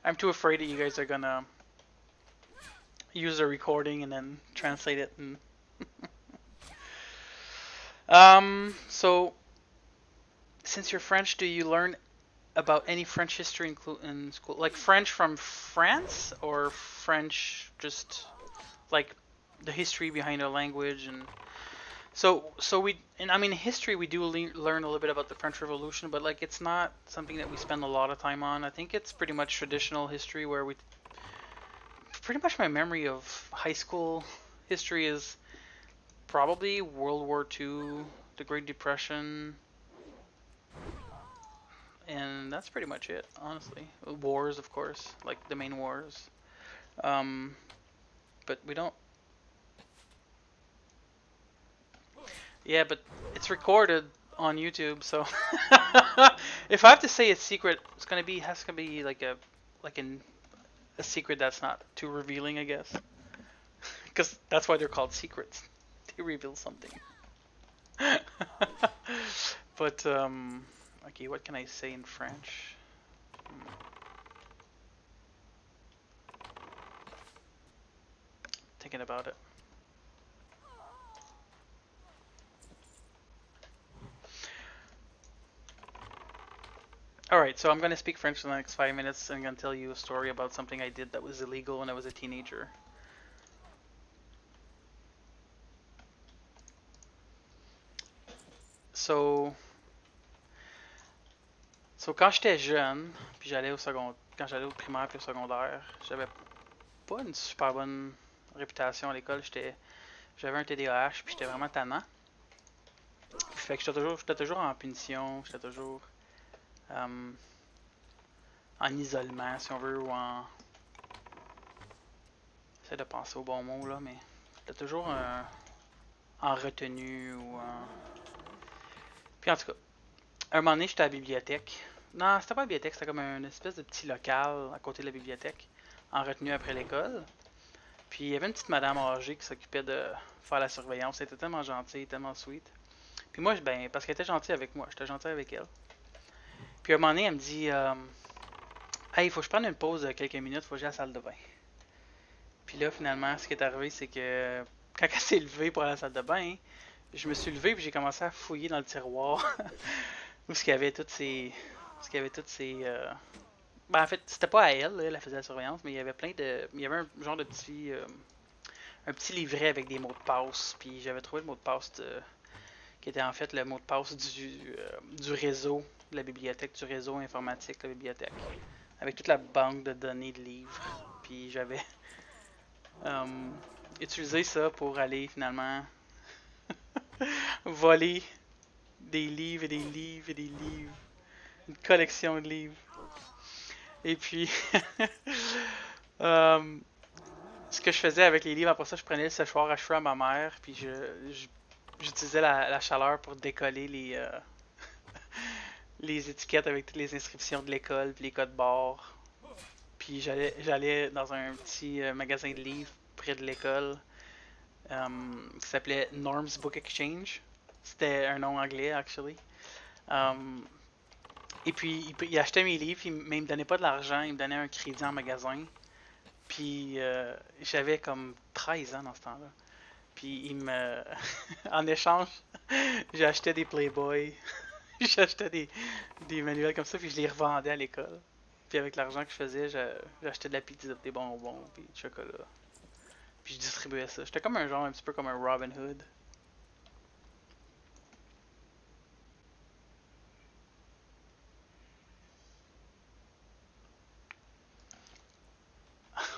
I'm too afraid that you guys are gonna use a recording and then translate it. And so since you're French, do you learn about any French history in school, like French from France or French just like the history behind a language and so we and I mean history we do learn a little bit about the French Revolution, but like it's not something that we spend a lot of time on. I think it's pretty much traditional history where we pretty much my memory of high school history is probably World War II, the Great Depression, and that's pretty much it, honestly. Wars, of course, like the main wars. Um, but we don't. Yeah, but it's recorded on YouTube, so if I have to say it's secret, it's gonna be has to be like a secret that's not too revealing, I guess, because that's why they're called secrets. They reveal something. But okay, what can I say in French? Thinking about it. Alright, so I'm going to speak French for the next 5 minutes and I'm going to tell you a story about something I did that was illegal when I was a teenager. So, quand j'étais jeune, puis j'allais au secondaire, quand j'allais au primaire puis au secondaire, j'avais pas une super bonne réputation à l'école. J'avais un TDAH puis j'étais vraiment tannant. Fait que j'étais toujours en punition, j'étais toujours en isolement, si on veut, ou en... J'essaie de penser au bon mot, là, mais j'étais toujours en retenue ou en... Puis en tout cas, un moment donné, j'étais à la bibliothèque. Non, c'était pas la bibliothèque, c'était comme une espèce de petit local à côté de la bibliothèque, en retenue après l'école. Puis il y avait une petite madame âgée qui s'occupait de faire la surveillance. Elle était tellement gentille, tellement sweet. Puis moi, ben, parce qu'elle était gentille avec moi, j'étais gentil avec elle. Puis à un moment donné, elle me dit Hey, il faut que je prenne une pause de quelques minutes, faut que j'aille à la salle de bain. Puis là, finalement, ce qui est arrivé, c'est que quand elle s'est levée pour aller à la salle de bain, je me suis levé puis j'ai commencé à fouiller dans le tiroir où ce qu'il y avait toutes ces. Ce qu'il y avait toutes ces. Ben, en fait, c'était pas à elle, là, elle faisait la surveillance, mais il y avait plein de. Il y avait un genre de petit. Un petit livret avec des mots de passe. Puis j'avais trouvé le mot de passe qui était en fait le mot de passe du réseau de la bibliothèque, du réseau informatique de la bibliothèque. Avec toute la banque de données de livres. Puis j'avais utilisé ça pour aller finalement voler des livres et des livres et des livres. Une collection de livres. Et puis, euh, ce que je faisais avec les livres, après ça, je prenais le séchoir à cheveux à ma mère, puis j'utilisais la chaleur pour décoller les étiquettes avec toutes les inscriptions de l'école, puis les codes barres. Puis j'allais dans un petit magasin de livres près de l'école qui s'appelait Norm's Book Exchange. C'était un nom anglais, actually. Et puis, il achetait mes livres, mais il me donnait pas de l'argent, il me donnait un crédit en magasin. Puis, j'avais comme 13 ans dans ce temps-là. Puis, en échange, j'achetais des Playboy, j'achetais des manuels comme ça, puis je les revendais à l'école. Puis, avec l'argent que je faisais, j'achetais de la pizza, des bonbons, puis du chocolat. Puis, je distribuais ça. J'étais comme un genre, un petit peu comme un Robin Hood.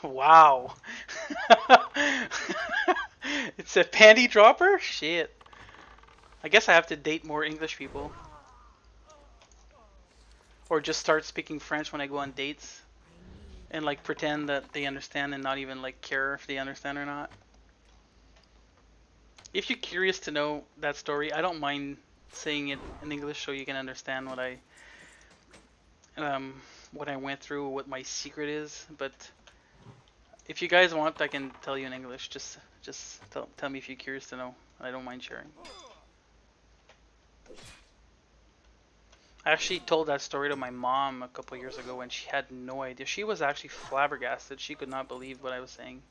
Wow. It's a panty dropper? Shit. I guess I have to date more English people. Or just start speaking French when I go on dates. And like pretend that they understand and not even like care if they understand or not. If you're curious to know that story, I don't mind saying it in English so you can understand what I went through, what my secret is. But if you guys want, I can tell you in English. Just tell me if you're curious to know. I don't mind sharing. I actually told that story to my mom a couple years ago and she had no idea. She was actually flabbergasted. She could not believe what I was saying.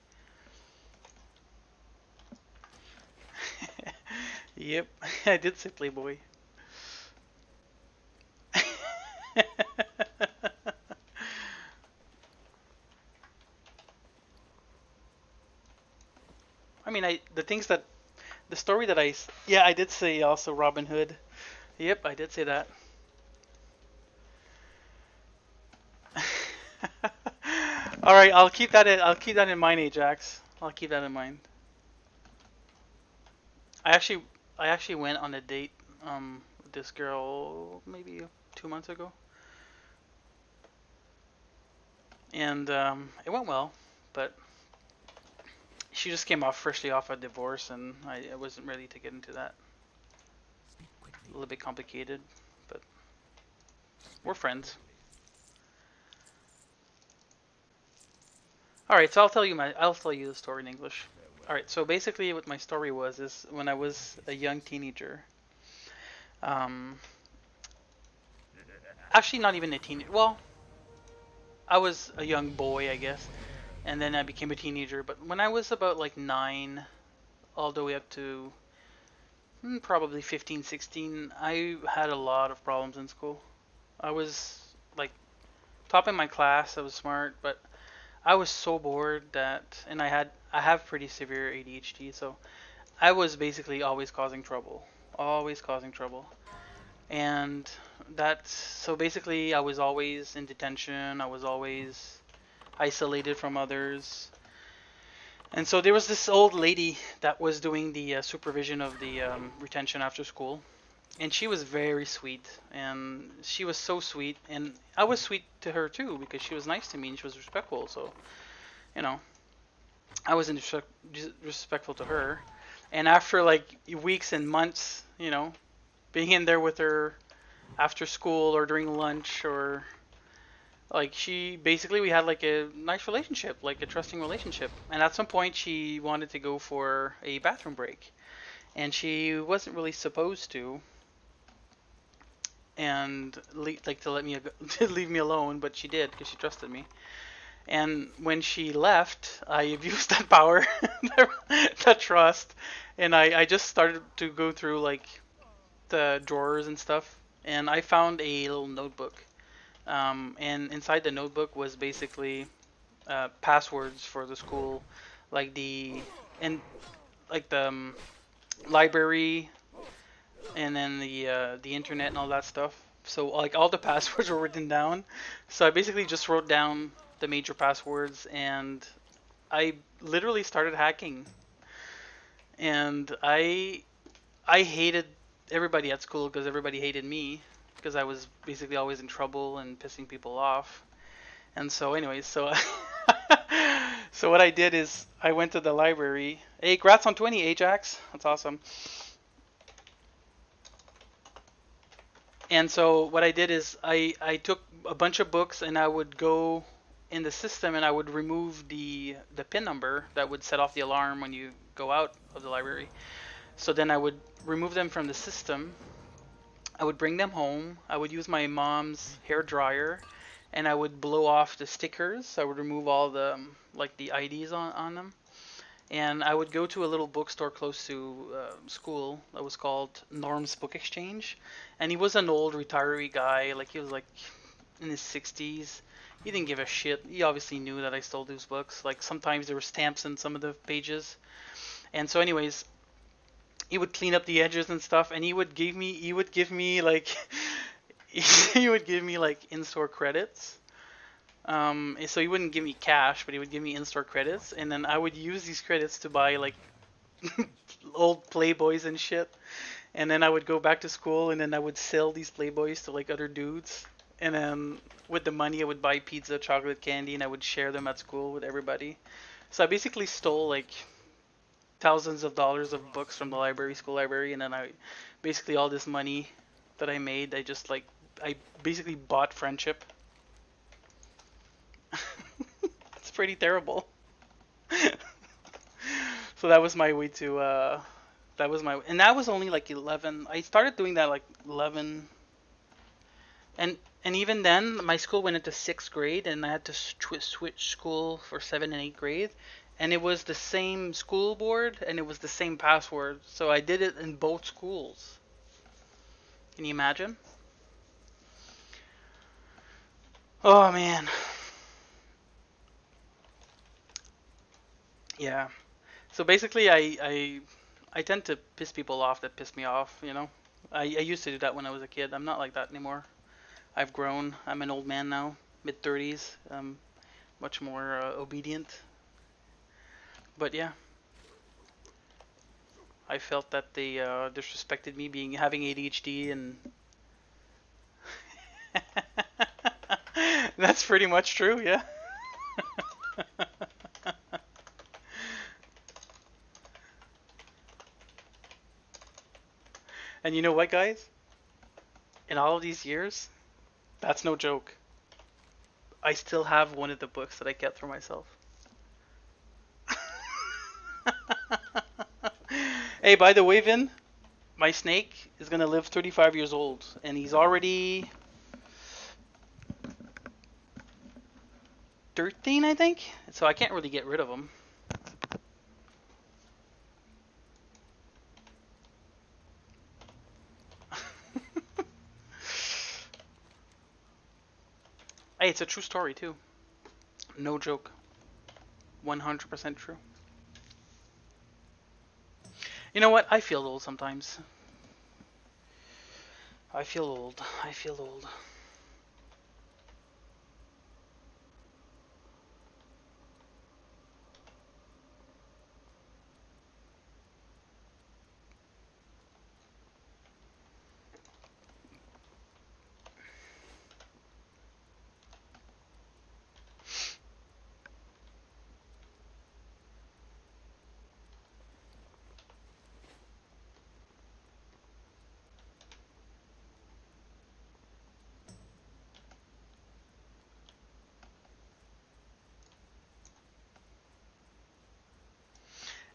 Yep, I did say Playboy. mean, the story that yeah, I did say also Robin Hood. Yep, I did say that. All right, I'll keep that in mind, Ajax. I'll keep that in mind. I actually I actually went on a date with this girl maybe 2 months ago, and it went well, but she just came off freshly off a divorce, and I wasn't ready to get into that. Speak quickly. A little bit complicated, but we're friends. All right, so I'll tell you the story in English. All right, so basically, what my story was is when I was a young teenager. Um, Actually, not even a teenager. Well, I was a young boy, I guess, and then I became a teenager. But when I was about like 9, all the way up to probably 15, 16, I had a lot of problems in school. I was like top in my class. I was smart, but I was so bored and I have pretty severe ADHD, so I was basically always causing trouble, and that's so basically I was always in detention. I was always isolated from others. And so there was this old lady that was doing the supervision of the retention after school, and she was very sweet, and she was so sweet, and I was sweet to her too because she was nice to me and she was respectful. So you know, I was disrespectful to her, and after like weeks and months, being in there with her after school or during lunch or like she basically we had like a nice relationship, like a trusting relationship. And at some point she wanted to go for a bathroom break, and she wasn't really supposed to, and like to let me to leave me alone, but she did because she trusted me. And when she left, I abused that power, that trust, and I just started to go through like the drawers and stuff, and I found a little notebook. And inside the notebook was basically passwords for the school, like and like the library, and then the internet and all that stuff. So like all the passwords were written down. So I basically just wrote down the major passwords, and I literally started hacking. And I hated everybody at school because everybody hated me because I was basically always in trouble and pissing people off. And so, anyways, so what I did is I went to the library. Hey, congrats on 20, Ajax. That's awesome. And so what I did is I took a bunch of books and I would go in the system and I would remove the pin number that would set off the alarm when you go out of the library. So then I would remove them from the system. I would bring them home. I would use my mom's hair dryer, and I would blow off the stickers. I would remove all the like the IDs on them, and I would go to a little bookstore close to school that was called Norm's Book Exchange, and he was an old retiree guy. Like he was like in his 60s. He didn't give a shit. He obviously knew that I stole those books. Like sometimes there were stamps in some of the pages, and so anyways, he would clean up the edges and stuff, and he would give me like he would give me like in-store credits. So he wouldn't give me cash, but he would give me in-store credits, and then I would use these credits to buy like old Playboys and shit. And then I would go back to school, and then I would sell these Playboys to like other dudes. And then with the money, I would buy pizza, chocolate candy, and I would share them at school with everybody. So I basically stole like thousands of dollars of books from the school library, and then I basically all this money that I made, I basically bought friendship. It's pretty terrible. So that was my way to and that was only like 11. I started doing that like 11, and even then my school went into 6th grade, and I had to switch school for 7th and 8th grade, and it was the same school board and it was the same password, so I did it in both schools. Can you imagine? Oh man. Yeah. So basically, I tend to piss people off that piss me off. You know, I used to do that when I was a kid. I'm not like that anymore. I've grown. I'm an old man now, mid 30s. Much more obedient. But yeah, I felt that they disrespected me being having ADHD and that's pretty much true. Yeah. And you know what, guys? In all of these years, that's no joke. I still have one of the books that I kept for myself. Hey, by the way, Vin, my snake is gonna live 35 years old, and he's already 13, I think. So I can't really get rid of him. Hey, it's a true story too. No joke. 100% true. You know what? I feel old sometimes. I feel old. I feel old.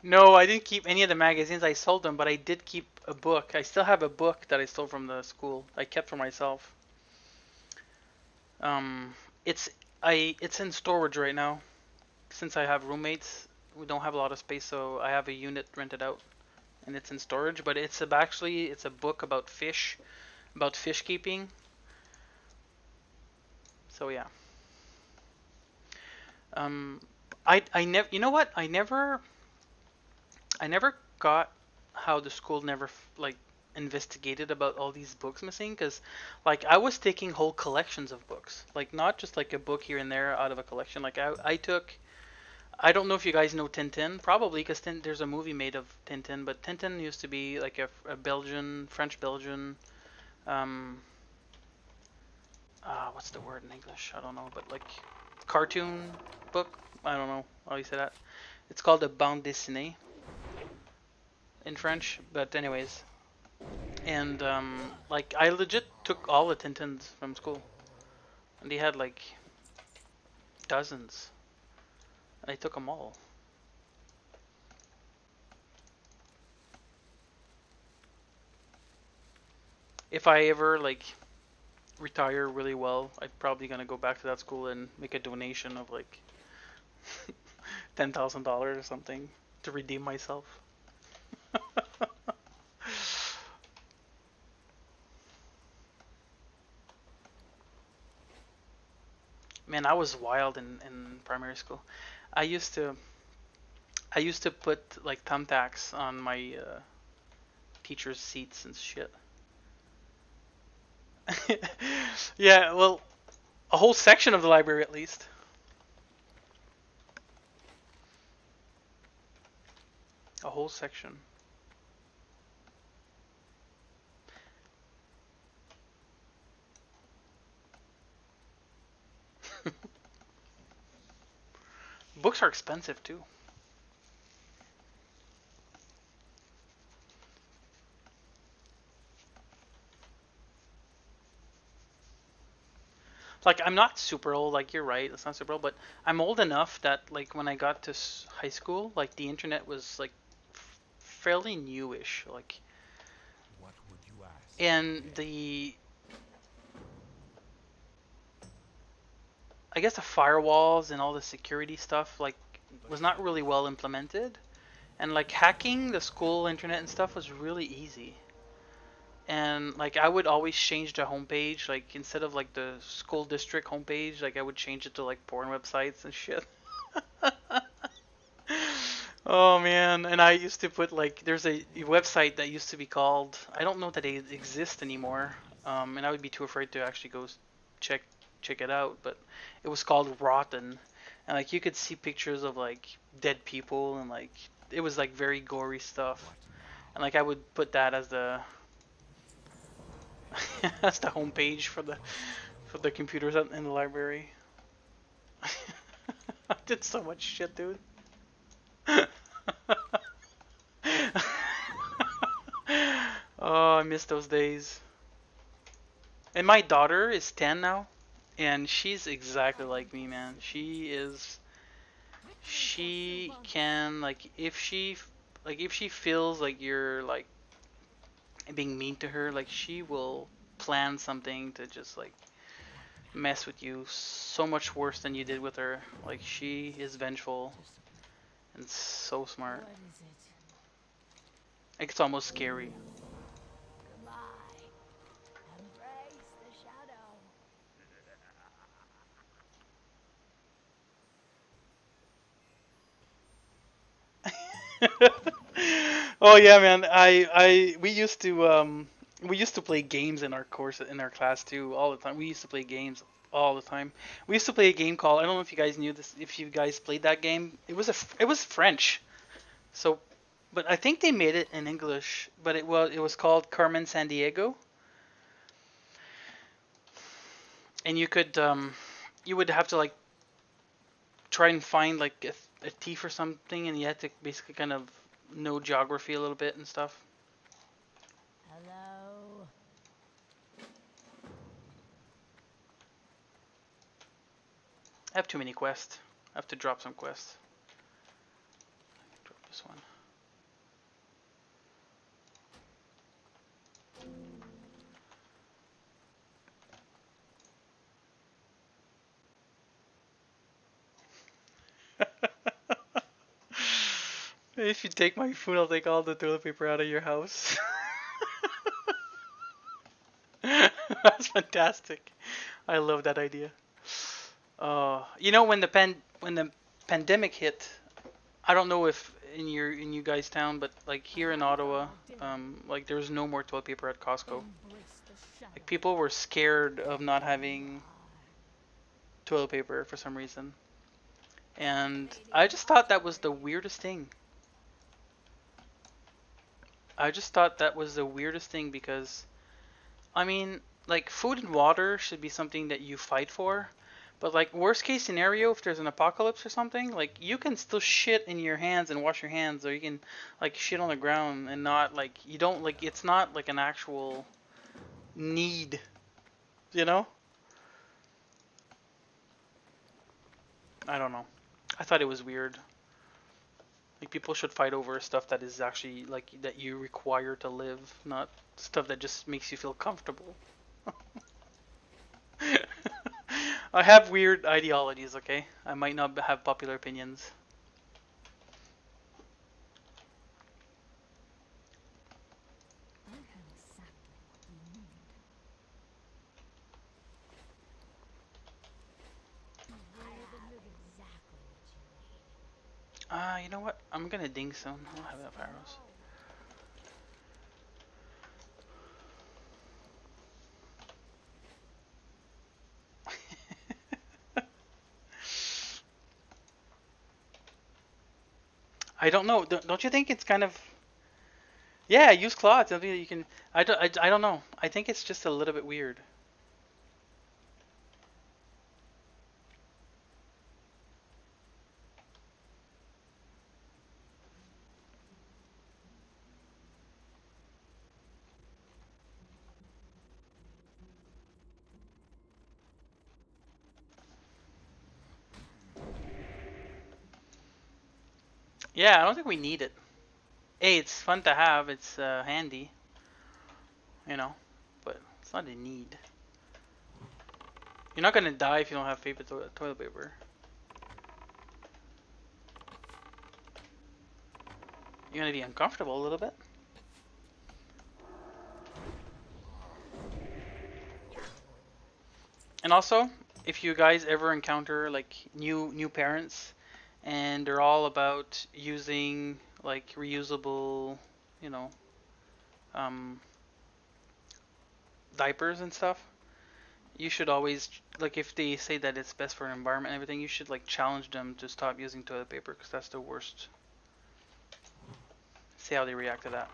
No, I didn't keep any of the magazines. I sold them, but I did keep a book. I still have a book that I stole from the school. I kept for myself. Um, it's it's in storage right now. Since I have roommates, we don't have a lot of space, so I have a unit rented out, and it's in storage. But actually it's a book about fish keeping. So yeah. Um, I never. You know what? I never got how the school never like investigated about all these books missing because like I was taking whole collections of books, like not just like a book here and there out of a collection. Like I took, I don't know if you guys know Tintin, probably because there's a movie made of Tintin, but Tintin used to be like a Belgian, French Belgian, um, what's the word in English? I don't know, but like cartoon book. I don't know how you say that. It's called a bande dessinée in French, but anyways, and like I legit took all the Tintins from school, and they had like dozens, and I took them all. If I ever like retire really well, I'm probably gonna go back to that school and make a donation of like $10,000 or something to redeem myself. Man, I was wild in primary school. I used to I used to put like thumbtacks on my teachers' seats and shit. Yeah, well, a whole section of the library at least. A whole section. Books are expensive too. Like I'm not super old, like you're right, it's not super old, but I'm old enough that like when I got to high school, like the internet was like fairly newish, like, What would you ask? and the I guess the firewalls and all the security stuff like was not really well implemented, and like hacking the school internet and stuff was really easy. And like I would always change the homepage, like instead of like the school district homepage, like I would change it to like porn websites and shit. Oh man, and I used to put like there's a website that used to be called, I don't know that they exist anymore. And I would be too afraid to actually go check check it out, but it was called Rotten. And like you could see pictures of like dead people and like it was like very gory stuff. What now? And like I would put that as the as the homepage for the computers in the library. I did so much shit, dude. Oh, I miss those days. And my daughter is 10 now, and she's exactly like me, man. She can like if she feels like you're like being mean to her, like she will plan something to just like mess with you so much worse than you did with her. Like she is vengeful and so smart. What is it? Like, it's almost scary. Goodbye. Embrace the shadow. Oh yeah, man. We used to play games in our course in our class too all the time. We used to play games all the time. We used to play a game called, I don't know if you guys knew this, if you guys played that game. It was French. So but I think they made it in English, but it was called Carmen San Diego. And you would have to like try and find like a thief or something, and you had to basically kind of know geography a little bit and stuff. Hello. I have too many quests. I have to drop some quests. Drop this one. If you take my food, I'll take all the toilet paper out of your house. That's fantastic. I love that idea. You know, when the pandemic hit, I don't know if in you guys' town, but like here in Ottawa, like there's no more toilet paper at Costco. Embrace the shadow. Like people were scared of not having toilet paper for some reason, and I just thought that was the weirdest thing. I just thought that was the weirdest thing because I mean, like food and water should be something that you fight for. But like worst case scenario, if there's an apocalypse or something, like you can still shit in your hands and wash your hands, or you can like shit on the ground and not like you don't like it's not like an actual need, you know? I don't know. I thought it was weird. Like people should fight over stuff that is actually like that you require to live, not stuff that just makes you feel comfortable. I have weird ideologies, okay? I might not have popular opinions. I know exactly what you need. I have exactly what you need. You know what? I'm gonna ding soon. I'll have enough arrows. I don't know. Don't you think it's kind of yeah? Use cloth. Something that you can. I don't know. I think it's just a little bit weird. Yeah, I don't think we need it. Hey, it's fun to have. It's handy, you know, but it's not a need. You're not gonna die if you don't have paper toilet paper. You're gonna be uncomfortable a little bit. And also, if you guys ever encounter like new parents and they're all about using like reusable, you know, um, diapers and stuff. You should always, like, if they say that it's best for the environment and everything, you should like challenge them to stop using toilet paper because that's the worst. See how they react to that.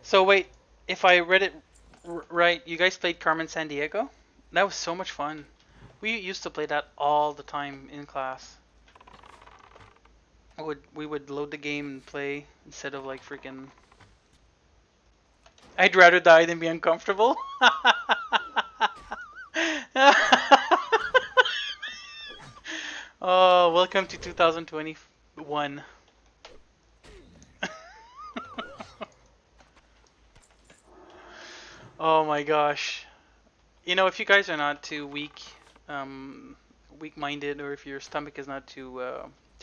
So wait, if I read it right, you guys played Carmen San Diego? That was so much fun. We used to play that all the time in class. We would load the game and play instead of like freaking. I'd rather die than be uncomfortable. Oh, welcome to 2021. Oh my gosh. You know, if you guys are not too weak-minded, or if your stomach is not too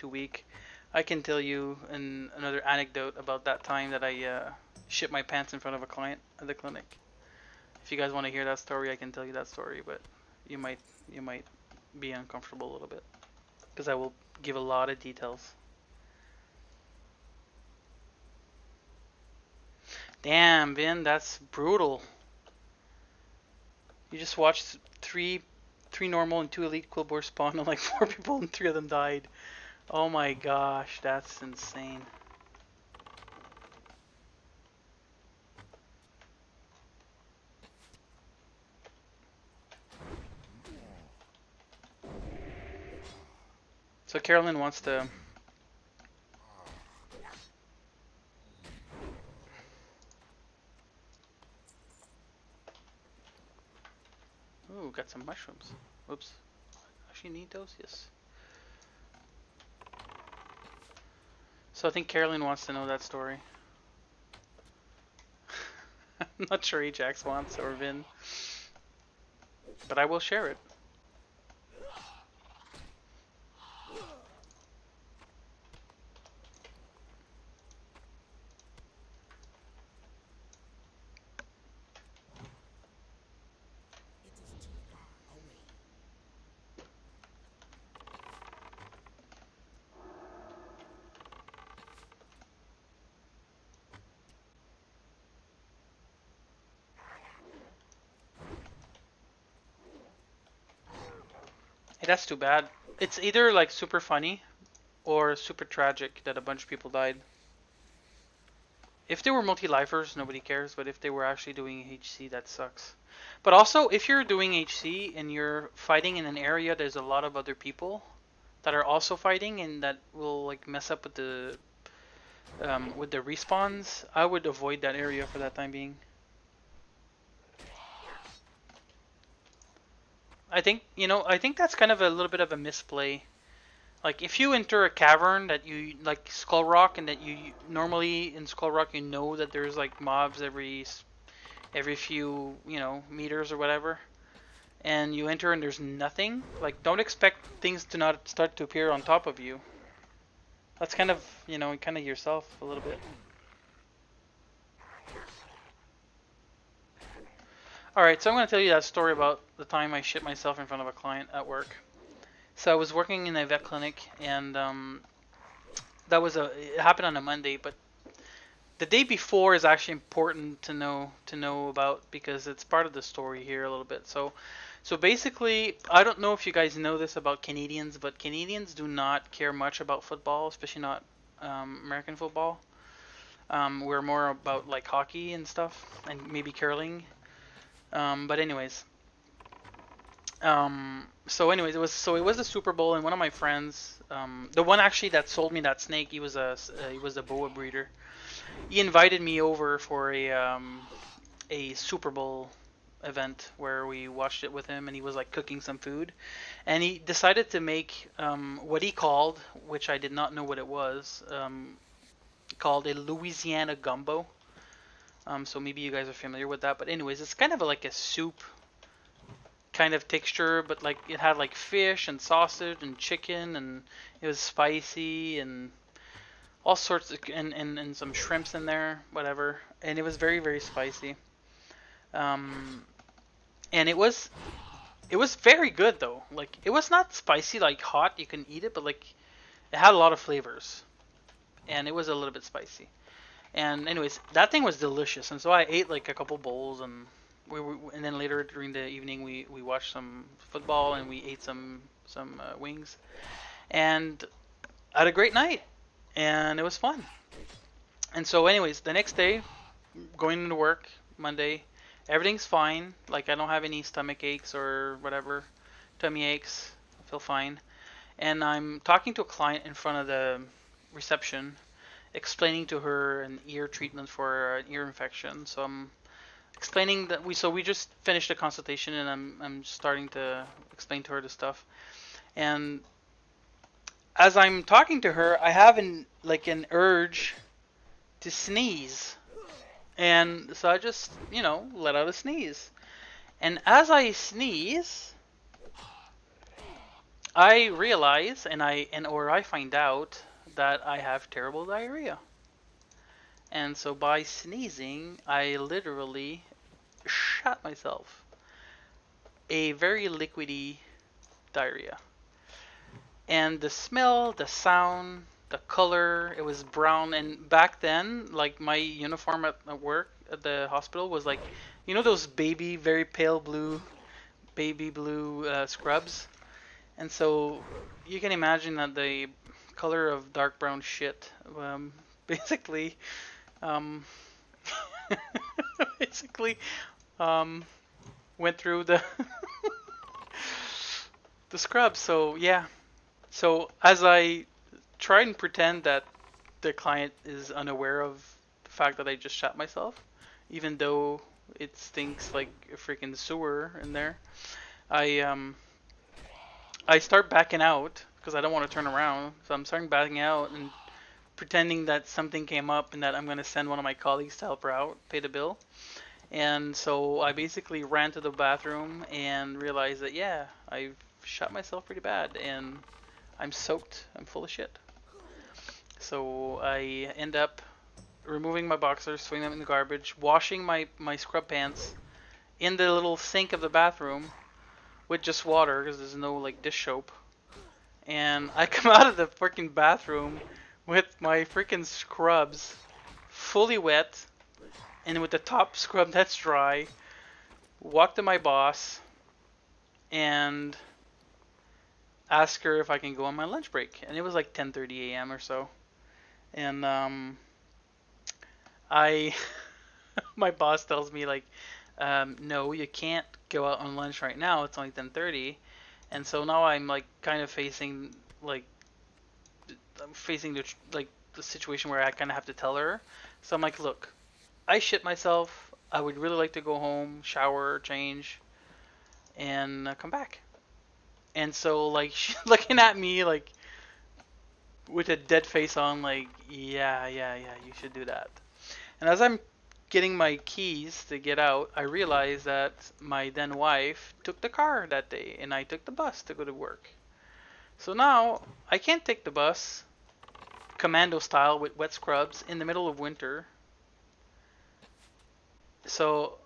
weak, I can tell you another anecdote about that time that I shit my pants in front of a client at the clinic. If you guys want to hear that story, I can tell you that story, but you might you might be uncomfortable a little bit because I will give a lot of details. Damn, Vin, that's brutal. You just watched three normal and two elite Quillboar spawn on like 4 people and 3 of them died. Oh my gosh, that's insane. So Carolyn wants to. Ooh, got some mushrooms. Whoops. Actually need those? Yes. So I think Carolyn wants to know that story. I'm not sure Ajax wants or Vin, but I will share it. Hey, that's too bad. It's either like super funny or super tragic that a bunch of people died. If they were multi-lifers, nobody cares, but if they were actually doing HC, that sucks. But also, if you're doing HC and you're fighting in an area, there's a lot of other people that are also fighting, and that will like mess up with the respawns. I would avoid that area for that time being. I think that's kind of a little bit of a misplay. Like if you enter a cavern that you like Skull Rock, and that you normally in Skull Rock you know that there's like mobs every few meters or whatever, and you enter and there's nothing. Like don't expect things to not start to appear on top of you. That's kind of kind of yourself a little bit. Alright, so I'm going to tell you that story about the time I shit myself in front of a client at work. So I was working in a vet clinic, and it happened on a Monday, but the day before is actually important to know about because it's part of the story here a little bit. So basically, I don't know if you guys know this about Canadians, but Canadians do not care much about football, especially not American football. We're more about like hockey and stuff, and maybe curling. But anyways, it was the Super Bowl, and one of my friends, the one actually that sold me that snake, he was a boa breeder. He invited me over for a Super Bowl event where we watched it with him, and he was like cooking some food, and he decided to make what he called, which I did not know what it was, called a Louisiana gumbo. So maybe you guys are familiar with that. But anyways, it's kind of like a soup kind of texture, but like it had like fish and sausage and chicken, and it was spicy and all sorts of, and some shrimps in there, whatever. And it was very, very spicy. And it was very good though. Like it was not spicy like hot, you can eat it, but like it had a lot of flavors. And it was a little bit spicy. And anyways, that thing was delicious. And so I ate like a couple bowls, and and then later during the evening we watched some football and we ate some wings. And I had a great night, and it was fun. And so anyways, the next day, going into work Monday, everything's fine. Like I don't have any stomach aches or whatever, tummy aches. I feel fine. And I'm talking to a client in front of the reception, explaining to her an ear treatment for an ear infection. So I'm explaining that we just finished a consultation, and I'm starting to explain to her the stuff. And as I'm talking to her, I have an urge to sneeze. And so I just, let out a sneeze. And as I sneeze, I realize or I find out that I have terrible diarrhea. And so by sneezing, I literally shot myself. A very liquidy diarrhea. And the smell, the sound, the color, it was brown. And back then, like my uniform at work at the hospital was like, those very pale baby blue scrubs. And so you can imagine that the color of dark brown shit basically um, basically went through the the scrub. So yeah. So as I try and pretend that the client is unaware of the fact that I just shot myself, even though it stinks like a freaking sewer in there, I start backing out because I don't want to turn around. So I'm starting backing out and pretending that something came up and that I'm going to send one of my colleagues to help her out, pay the bill. And so I basically ran to the bathroom and realized that, yeah, I've shot myself pretty bad and I'm soaked. I'm full of shit. So I end up removing my boxers, throwing them in the garbage, washing my scrub pants in the little sink of the bathroom with just water because there's no like dish soap. And I come out of the freaking bathroom with my freaking scrubs fully wet and with the top scrub that's dry. Walk to my boss and ask her if I can go on my lunch break. And it was like 10:30 a.m. or so. And my boss tells me like, no, you can't go out on lunch right now. It's only 10:30. And so now I'm like kind of facing the situation where I kind of have to tell her. So I'm like, look, I shit myself. I would really like to go home, shower, change, and come back. And so like she's looking at me like with a dead face on, like, yeah, you should do that. And as I'm getting my keys to get out, I realized that my then wife took the car that day and I took the bus to go to work. So now I can't take the bus commando style with wet scrubs in the middle of winter. So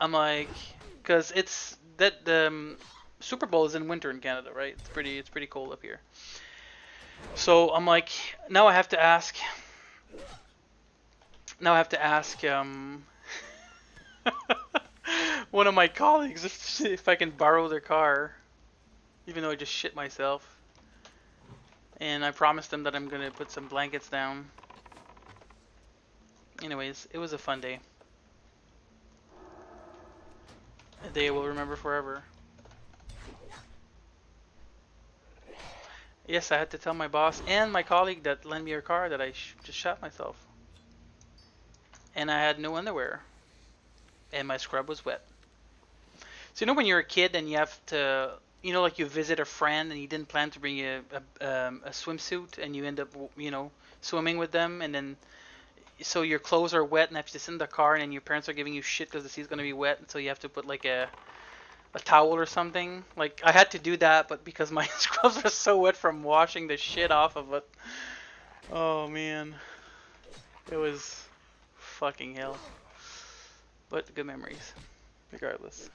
I'm like, because it's that the Super Bowl is in winter in Canada, right? It's pretty cold up here. So I'm like, now I have to ask one of my colleagues if I can borrow their car, even though I just shit myself. And I promised them that I'm gonna put some blankets down. Anyways, it was a fun day. A day I will remember forever. Yes, I had to tell my boss and my colleague that lent me her car that I just shot myself. And I had no underwear. And my scrub was wet. So when you're a kid and you have to, like you visit a friend and you didn't plan to bring a swimsuit and you end up, swimming with them, and then so your clothes are wet, and if you sit in the car and your parents are giving you shit because the seat's gonna be wet, so you have to put like a towel or something. Like I had to do that, but because my scrubs are so wet from washing the shit off of it. Oh man, it was fucking hell. But good memories, regardless.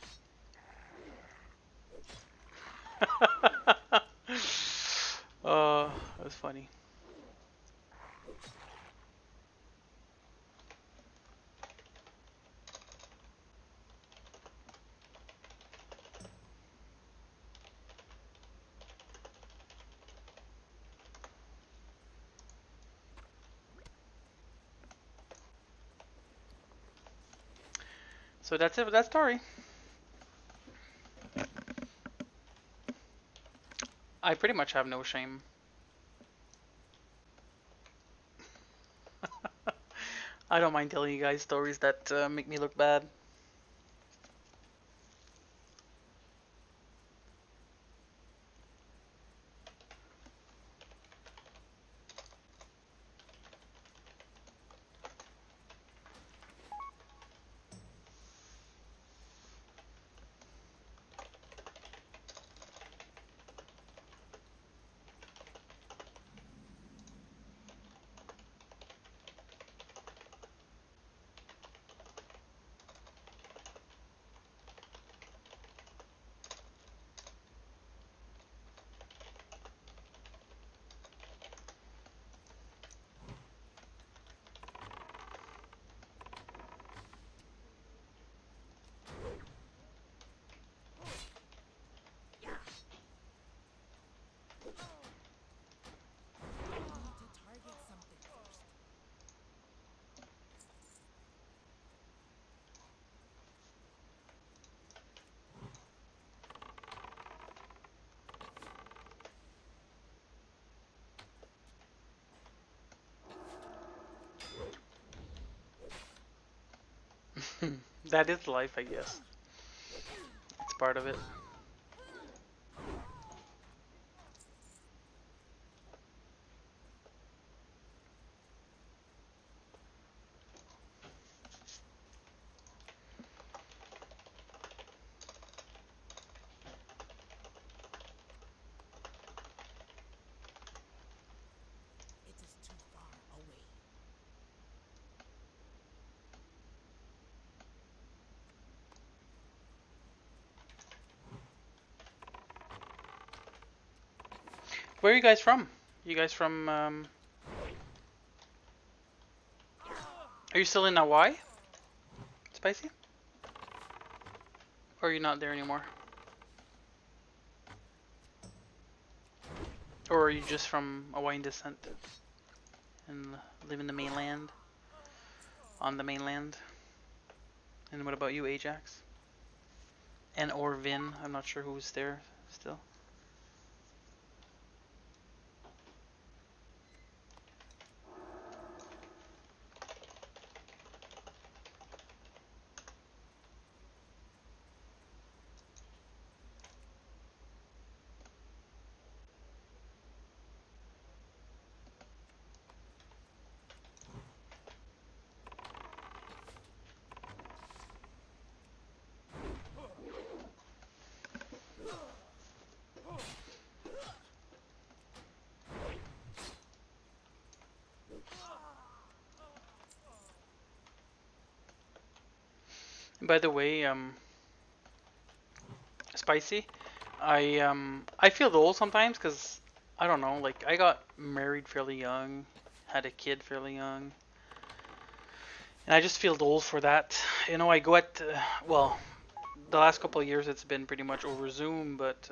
Oh, that was funny. So that's it for that story. I pretty much have no shame. I don't mind telling you guys stories that make me look bad. To target something first. That is life, I guess. It's part of it. It is too far away. Where are you guys from? You guys from? Are you still in Hawaii? Spicy? Or are you not there anymore? Or are you just from Hawaiian descent and live in the mainland? On the mainland? And what about you, Ajax? And or Vin? I'm not sure who's there still. And by the way, Spicy, I feel old sometimes because I don't know, like I got married fairly young, had a kid fairly young, and I just feel old for that. You know, I go at well, the last couple of years it's been pretty much over Zoom, but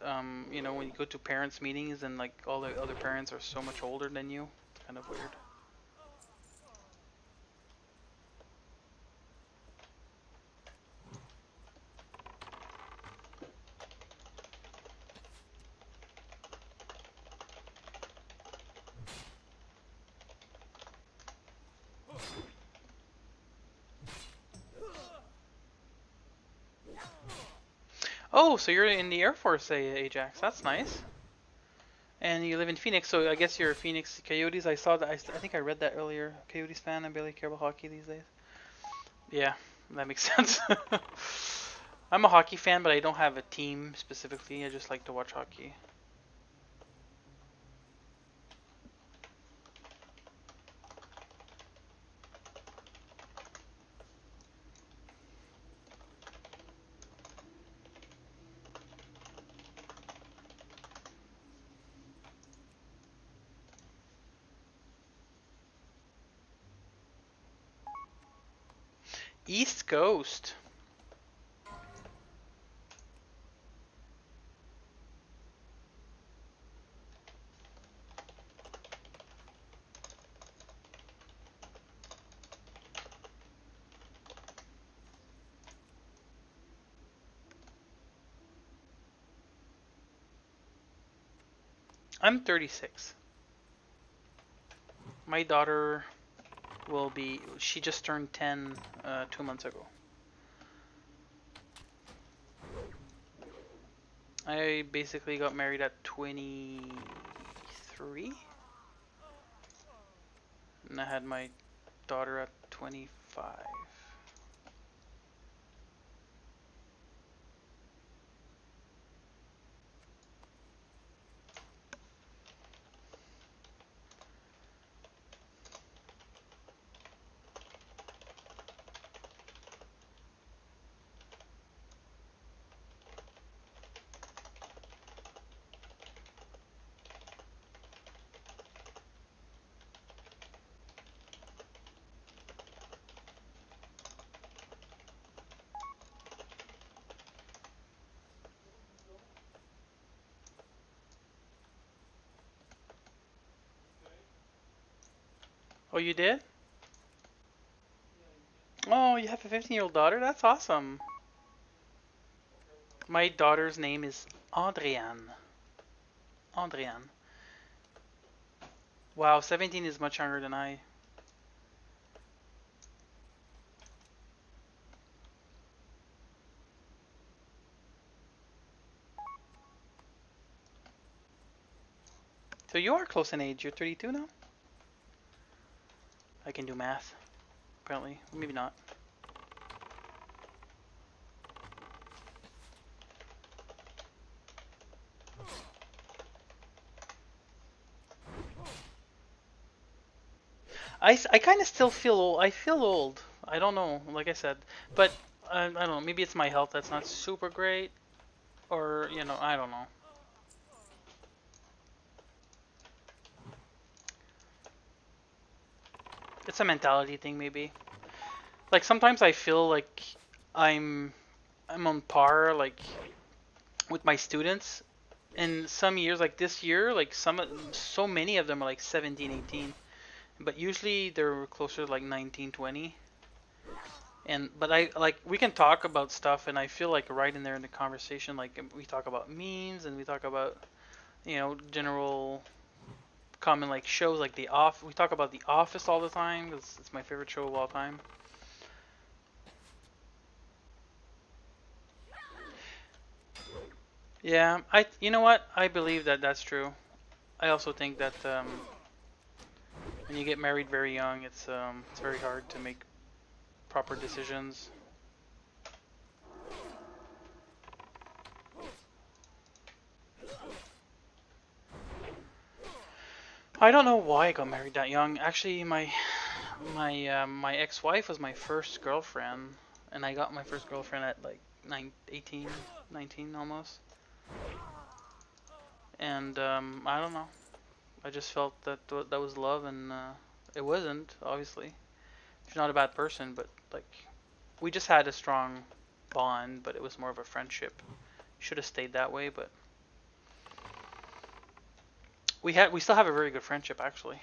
you know, when you go to parents meetings and like all the other parents are so much older than you, it's kind of weird. Oh, so you're in the Air Force, Ajax. That's nice. And you live in Phoenix, so I guess you're Phoenix Coyotes. I saw that. I think I read that earlier. Coyotes fan. I barely care about hockey these days. Yeah, that makes sense. I'm a hockey fan, but I don't have a team specifically. I just like to watch hockey. East Coast. I'm 36. My daughter will be. She just turned 10 2 months ago. I basically got married at 23, and I had my daughter at 25. Oh, you did? Oh, you have a 15-year-old daughter? That's awesome. My daughter's name is Adrienne. Adrienne. Wow, 17 is much younger than I. So you are close in age. You're 32 now? I can do math, apparently. Maybe not. I kind of still feel old. I feel old. I don't know, like I said. But I don't know. Maybe it's my health that's not super great. Or, I don't know. It's a mentality thing, maybe. Like sometimes I feel like I'm I'm on par like with my students. And some years, like this year, like so many of them are like 17, 18. But usually they're closer to like 19, 20. But I like we can talk about stuff, and I feel like right in there in the conversation, like we talk about memes and we talk about general common like shows like The Office. We talk about The Office all the time because it's my favorite show of all time. Yeah, you know what? I believe that that's true. I also think that when you get married very young, it's very hard to make proper decisions. I don't know why I got married that young. Actually, my ex-wife was my first girlfriend, and I got my first girlfriend at like 18, 19 almost. And I don't know. I just felt that that was love, and it wasn't. Obviously, she's not a bad person, but like we just had a strong bond, but it was more of a friendship. Should have stayed that way, but we still have a very good friendship actually.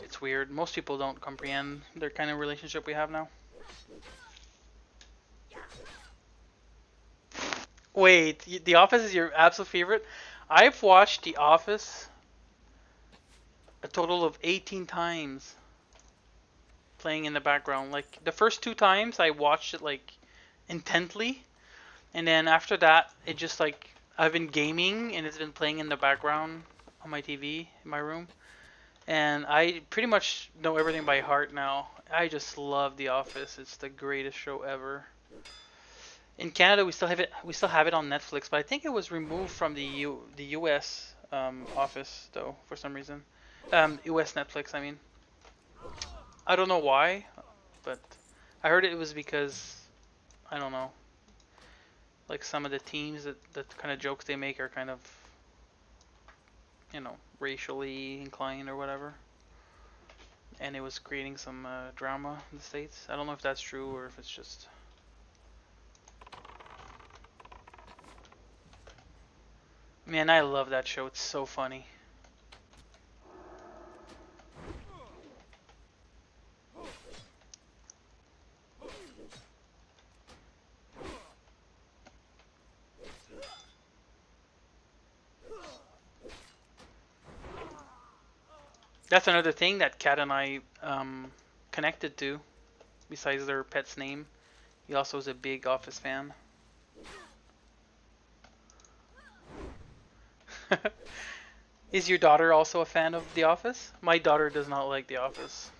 It's weird. Most people don't comprehend the kind of relationship we have now. Wait, The Office is your absolute favorite? I've watched The Office a total of 18 times playing in the background. Like the first two times I watched it like intently. And then after that, it just like I've been gaming and it's been playing in the background on my TV in my room. And I pretty much know everything by heart now. I just love The Office. It's the greatest show ever. In Canada, we still have it. We still have it on Netflix, but I think it was removed from the U.S. Office though for some reason. U.S. Netflix, I mean. I don't know why, but I heard it was because I don't know. Like some of the teams that kind of jokes they make are kind of, racially inclined or whatever. And it was creating some drama in the States. I don't know if that's true or if it's just. Man, I love that show. It's so funny. That's another thing that Kat and I connected to, besides their pet's name. He also is a big Office fan. Is your daughter also a fan of The Office? My daughter does not like The Office.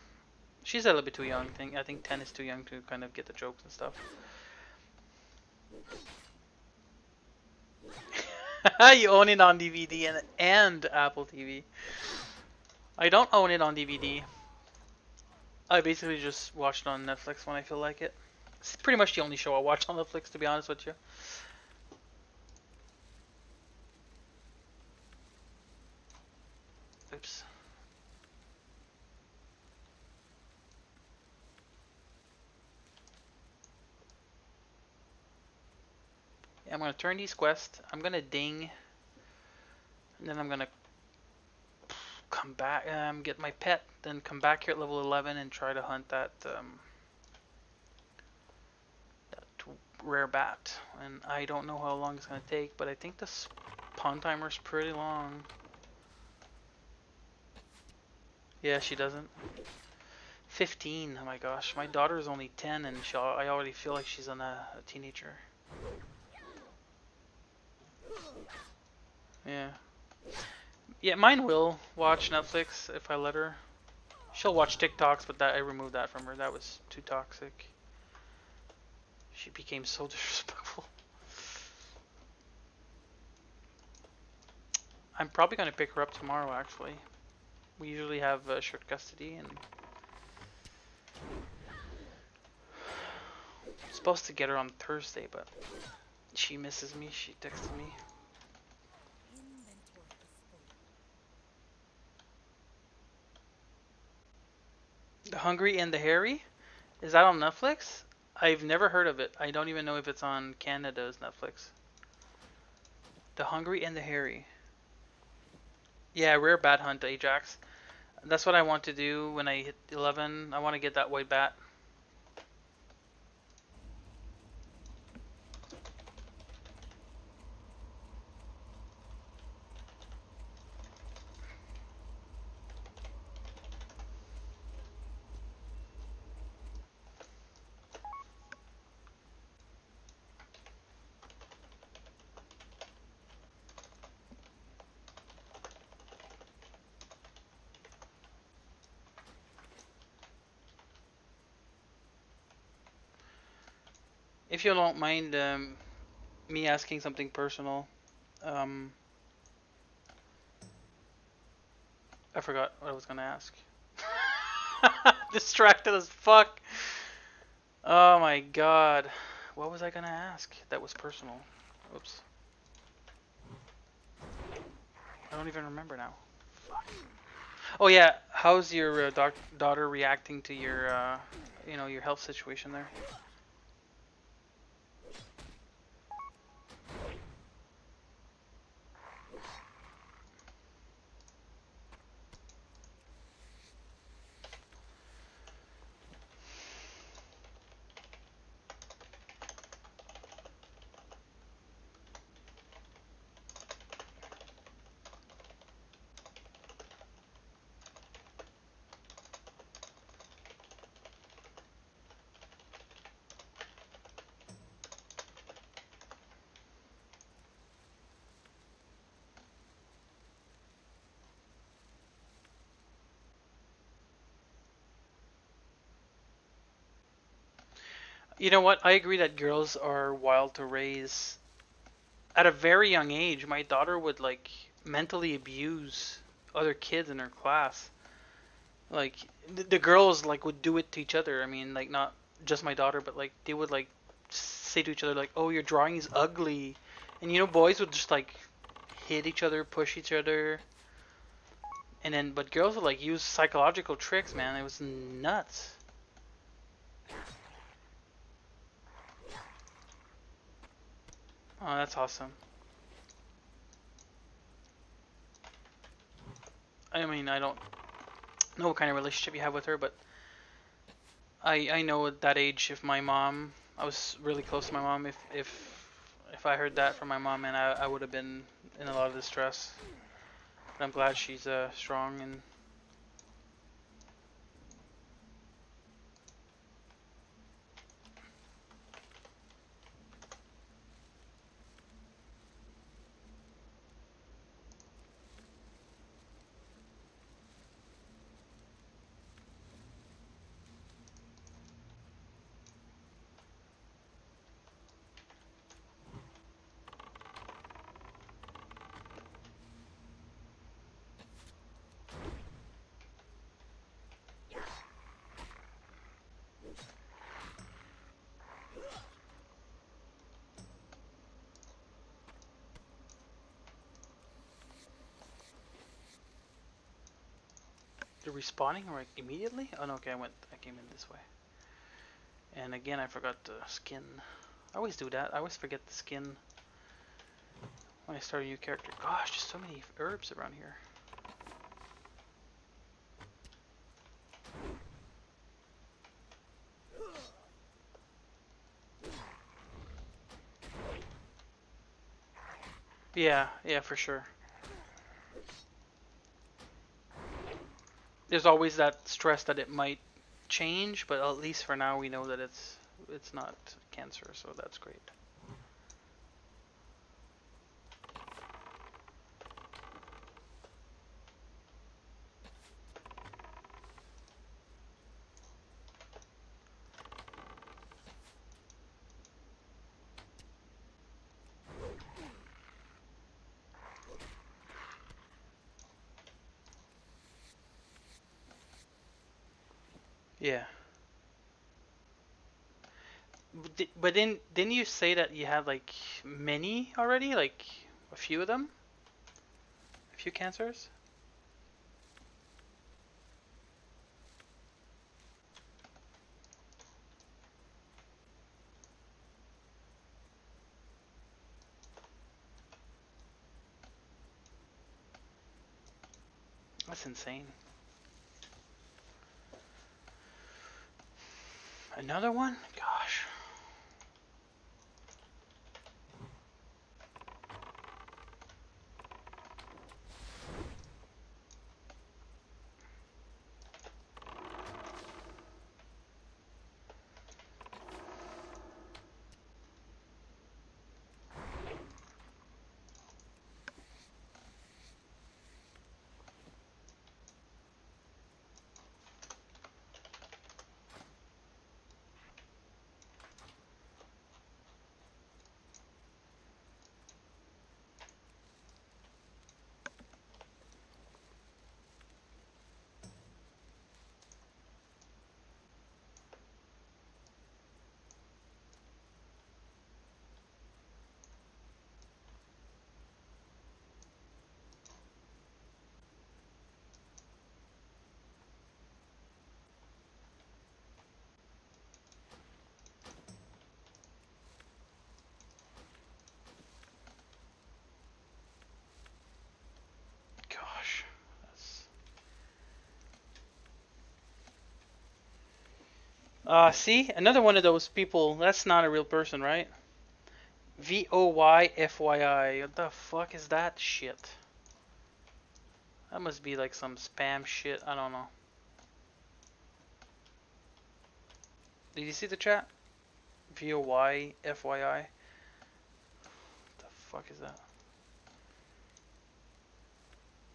She's a little bit too young. I think 10 is too young to kind of get the jokes and stuff. You own it on DVD and Apple TV. I don't own it on DVD. I basically just watch it on Netflix when I feel like it. It's pretty much the only show I watch on Netflix, to be honest with you. Oops. Yeah, I'm gonna turn these quests. I'm gonna ding, and then I'm gonna come back, get my pet, then come back here at level 11 and try to hunt that rare bat. And I don't know how long it's gonna take, but I think the spawn timer's pretty long. Yeah, she doesn't. 15. Oh my gosh, my daughter is only 10, and I already feel like she's a teenager. Yeah. Yeah, mine will watch Netflix if I let her. She'll watch TikToks, but I removed that from her. That was too toxic. She became so disrespectful. I'm probably gonna pick her up tomorrow. Actually, we usually have shared custody, and I'm supposed to get her on Thursday, but she misses me. She texted me. The Hungry and the Hairy? Is that on Netflix? I've never heard of it. I don't even know if it's on Canada's Netflix. The Hungry and the Hairy. Yeah, rare bat hunt, Ajax. That's what I want to do when I hit 11. I want to get that white bat. If you don't mind me asking something personal, I forgot what I was gonna ask. Distracted as fuck. Oh my god. What was I gonna ask that was personal? Oops. I don't even remember now. Fuck. Oh yeah, how's your daughter reacting to your, your health situation there? You know what? I agree that girls are wild to raise. At a very young age, my daughter would like mentally abuse other kids in her class. Like the girls like would do it to each other. I mean, like not just my daughter, but like they would like say to each other like, "Oh, your drawing is ugly," and you know, boys would just like hit each other, push each other, and then but girls would like use psychological tricks. Man, it was nuts. Oh, that's awesome. I mean, I don't know what kind of relationship you have with her, but I know at that age, if my mom, I was really close to my mom. If I heard that from my mom, man, I would have been in a lot of distress. But I'm glad she's strong and they're respawning like immediately. Oh no, okay, I came in this way. And again, I forgot the skin. I always do that. I always forget the skin when I start a new character. Gosh, just so many herbs around here. Yeah, yeah, for sure. There's always that stress that it might change, but at least for now we know that it's not cancer, so that's great. Yeah. But then didn't you say that you had like many already? Like a few of them? A few cancers? That's insane. Another one? Gosh. Gosh. That's see? Another one of those people, that's not a real person, right? VOYFYI. What the fuck is that shit? That must be like some spam shit. I don't know. Did you see the chat? VOYFYI. What the fuck is that?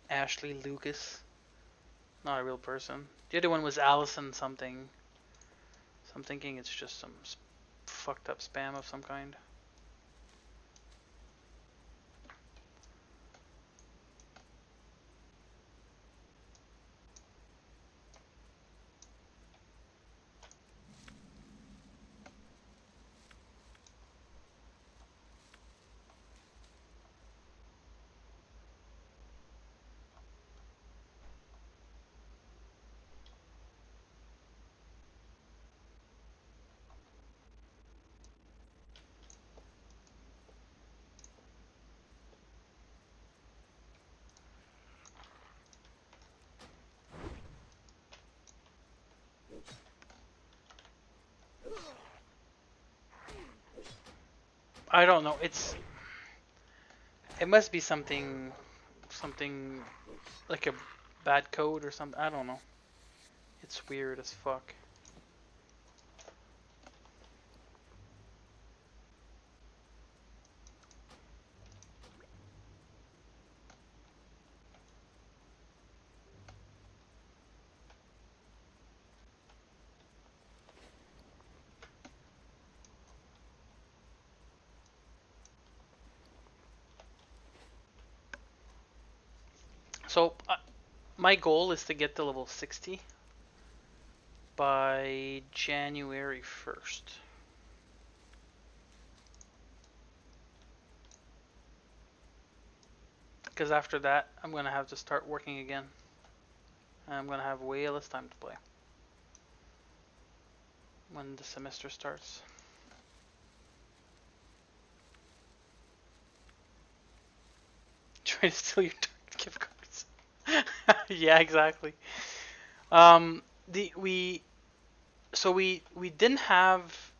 Ashley Lucas. Not a real person. The other one was Allison something. So I'm thinking it's just some fucked up spam of some kind. I don't know. It must be something like a bad code or something. I don't know. It's weird as fuck. So my goal is to get to level 60 by January 1st. Because after that, I'm going to have to start working again. And I'm going to have way less time to play when the semester starts. Try to steal your gift cards. Yeah, exactly. We didn't have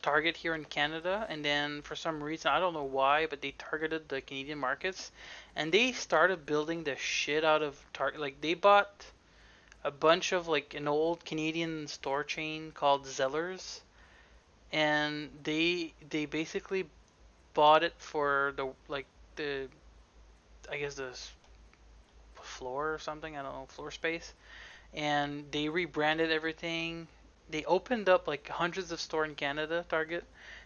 Target here in Canada, and then for some reason I don't know why, but they targeted the Canadian markets, and they started building the shit out of Target. Like they bought a bunch of like an old Canadian store chain called Zellers, and they basically bought it for the I guess the floor or something. I don't know, floor space, and they rebranded everything. They opened up like hundreds of stores in Canada, Target,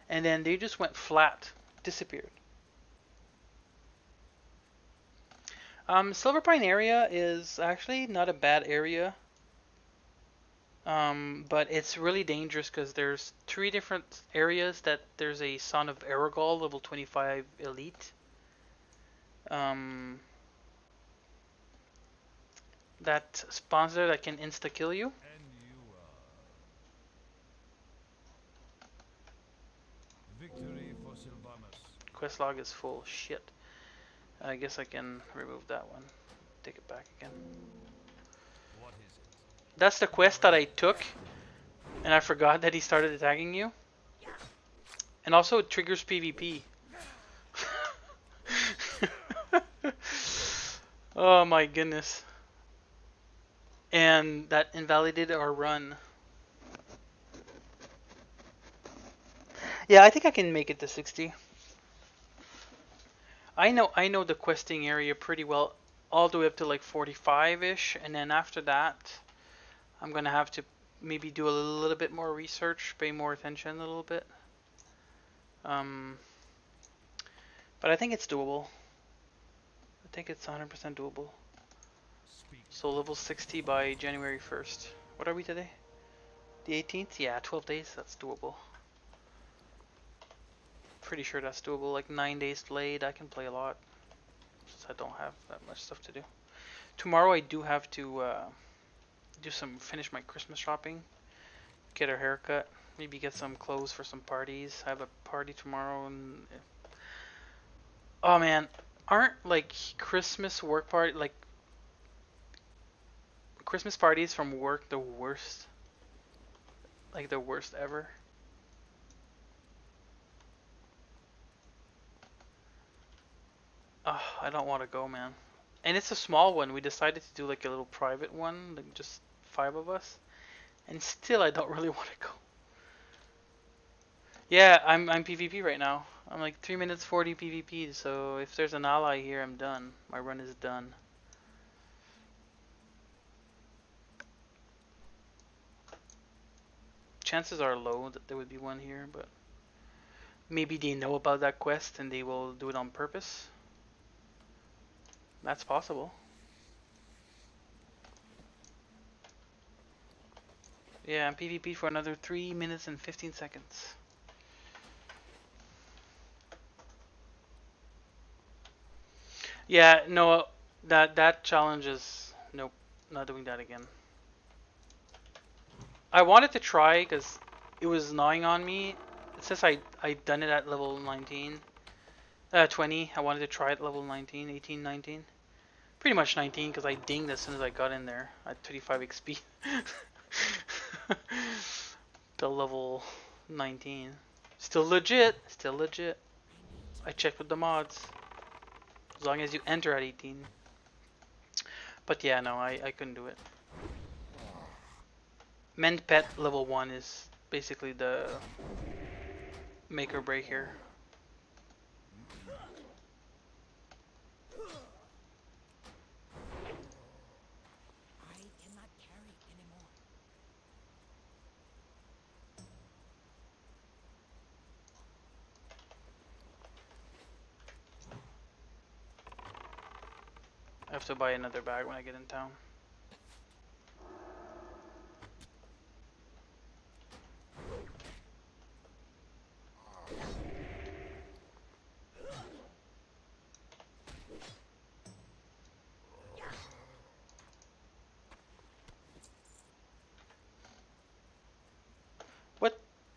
and then they just went flat, disappeared. Silver Pine area is actually not a bad area, but it's really dangerous because there's 3 different areas that there's a Son of Aragol level 25 elite. That spawns there that can insta kill you. And you victory for Sylvanas. Quest log is full. Shit. I guess I can remove that one. Take it back again. What is it? That's the quest that I took, and I forgot that he started attacking you. And also it triggers PvP. Oh my goodness. And that invalidated our run. Yeah, I think I can make it to 60. I know the questing area pretty well, all the way up to like 45-ish, and then after that, I'm gonna have to maybe do a little bit more research, pay more attention a little bit. But I think it's doable. I think it's 100% doable. Speak. So level 60 by January 1st. What are we today? The 18th? Yeah, 12 days. That's doable. Pretty sure that's doable. Like 9 days delayed. I can play a lot since I don't have that much stuff to do. Tomorrow I do have to finish my Christmas shopping, get a haircut, maybe get some clothes for some parties. I have a party tomorrow, and oh man, aren't like Christmas parties from work the worst? Like the worst ever. Oh, I don't want to go, man. And it's a small one. We decided to do like a little private one, like just 5 of us. And still I don't really want to go. Yeah, I'm PvP right now. I'm like 3 minutes 40 PvP, so if there's an ally here, I'm done. My run is done. chances are low that there would be one here, but maybe they know about that quest and they will do it on purpose. That's possible. Yeah, I'm PvP for another 3 minutes and 15 seconds. Yeah, no, that challenge is nope, not doing that again. I wanted to try because it was gnawing on me. Since I done it at level 19, 20. I wanted to try it level 19, 18, 19. Pretty much 19 because I dinged as soon as I got in there at 35 XP. To level 19. Still legit. Still legit. I checked with the mods. As long as you enter at 18. But yeah, no, I couldn't do it. Mend pet level 1 is basically the make or break here. I cannot carry anymore. I have to buy another bag when I get in town.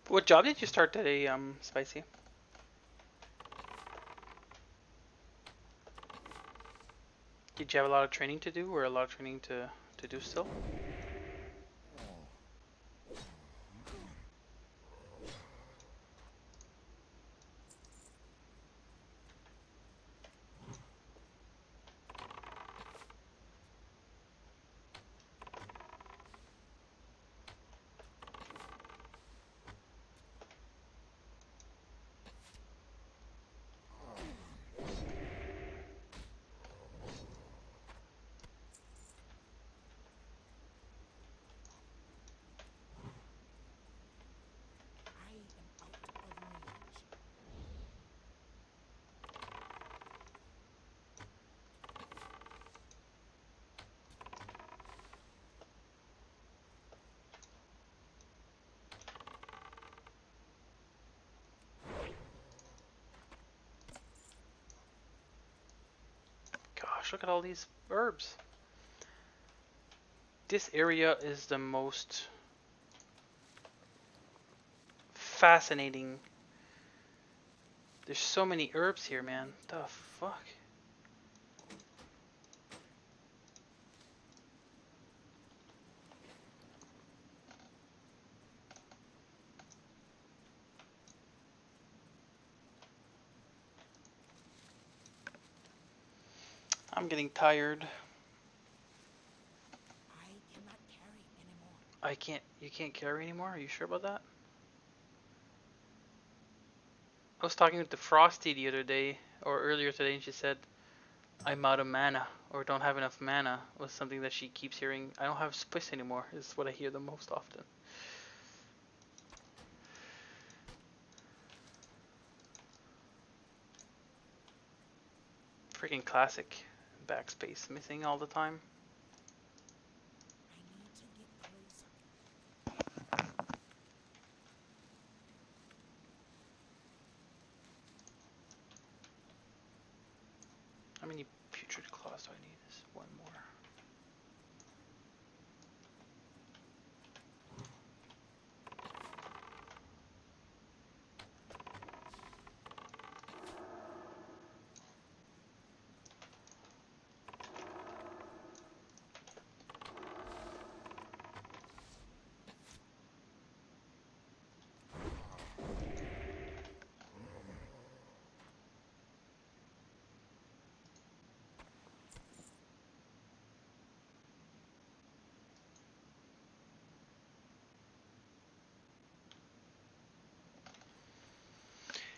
What job did you start today, Spicy? Did you have a lot of training to do, or a lot of training to do still? I am out of range. Gosh, look at all these herbs. This area is the most fascinating. There's so many herbs here, man. The fuck? I'm getting tired. I cannot carry anymore. You can't carry anymore? Are you sure about that? I was talking with the Frosty the other day, or earlier today, and she said, I'm out of mana, or don't have enough mana, was something that she keeps hearing. I don't have space anymore, is what I hear the most often. Freaking classic. Backspace missing all the time. I need to get closer. How many putrid claws do I need? This one more.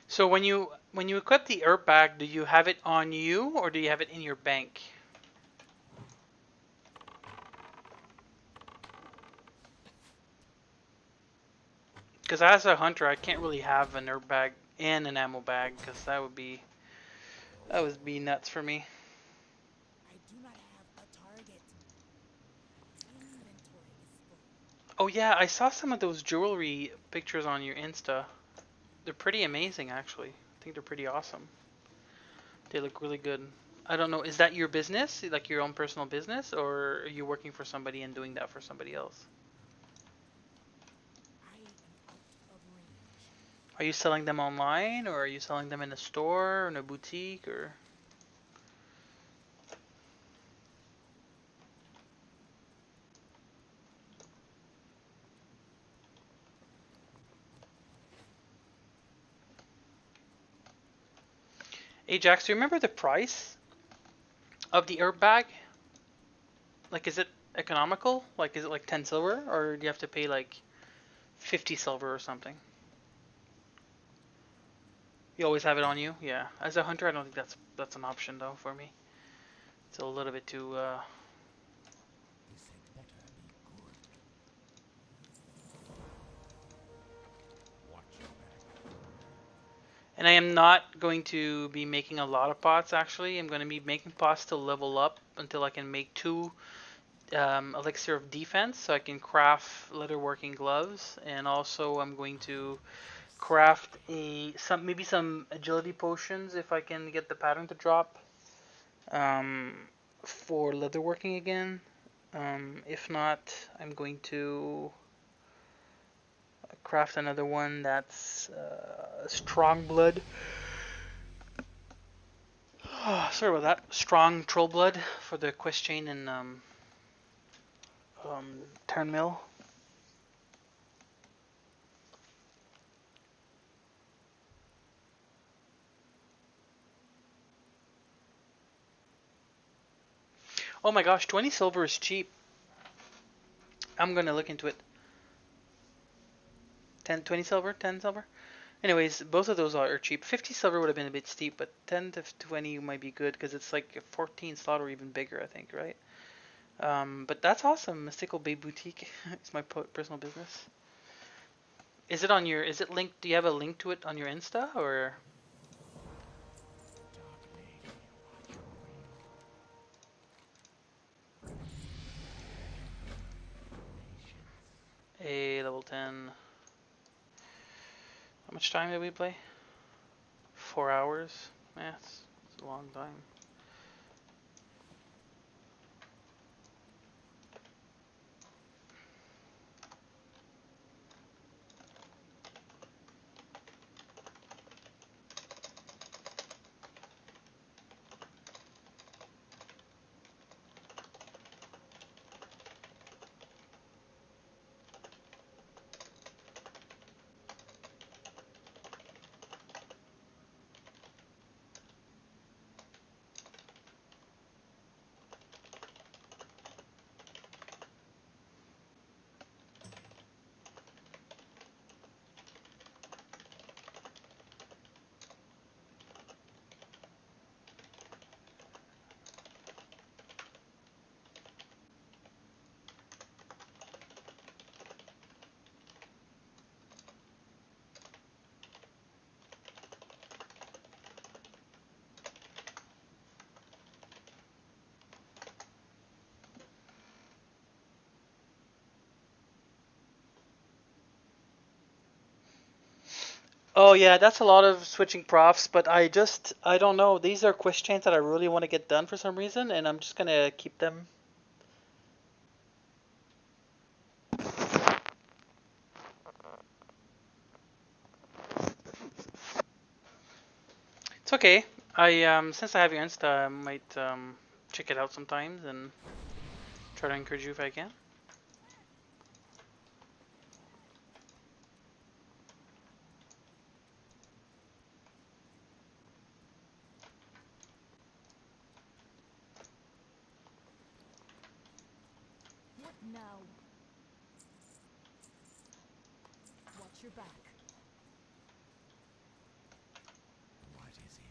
So when you equip the herb bag, do you have it on you or do you have it in your bank? Because as a hunter, I can't really have an herb bag and an ammo bag, because that would be nuts for me. I do not have a target. Inventory is full. Oh yeah, I saw some of those jewelry pictures on your Insta. They're pretty amazing, actually. I think they're pretty awesome. They look really good. I don't know, is that your business? Like your own personal business? Or are you working for somebody and doing that for somebody else? I am out of range. Are you selling them online, or are you selling them in a store, or in a boutique, or? Ajax, do you remember the price of the herb bag? Like, is it economical? Like, is it like 10 silver, or do you have to pay like 50 silver or something? You always have it on you? Yeah. As a hunter, I don't think that's an option though for me. It's a little bit too. This had better be good. Watch your back. And I am not going to be making a lot of pots. Actually, I'm going to be making pots to level up until I can make 2 elixir of defense, so I can craft leatherworking gloves, and also I'm going to craft maybe some agility potions if I can get the pattern to drop um, for leatherworking again. If not, I'm going to craft another one that's strong blood. Sorry about that. Strong troll blood for the quest chain and turn mill. Oh my gosh, 20 silver is cheap. I'm gonna look into it. 20 silver, 10 silver. Anyways, both of those are cheap. 50 silver would have been a bit steep, but 10 to 20 might be good because it's like a 14 slot or even bigger, I think, right? But that's awesome. Mystical Bay Boutique. It's my personal business. Is it on your? Is it linked? Do you have a link to it on your Insta or? Dark lady, watch your A level 10. How much time did we play? 4 hours. Yeah, it's a long time. Oh yeah, that's a lot of switching profs, but I don't know. These are quest chains that I really want to get done for some reason, and I'm just gonna keep them. It's okay. Since I have your Insta, I might check it out sometimes and try to encourage you if I can. What now? Watch your back. What is it?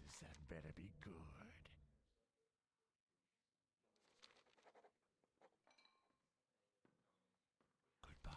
This had better be good. Goodbye.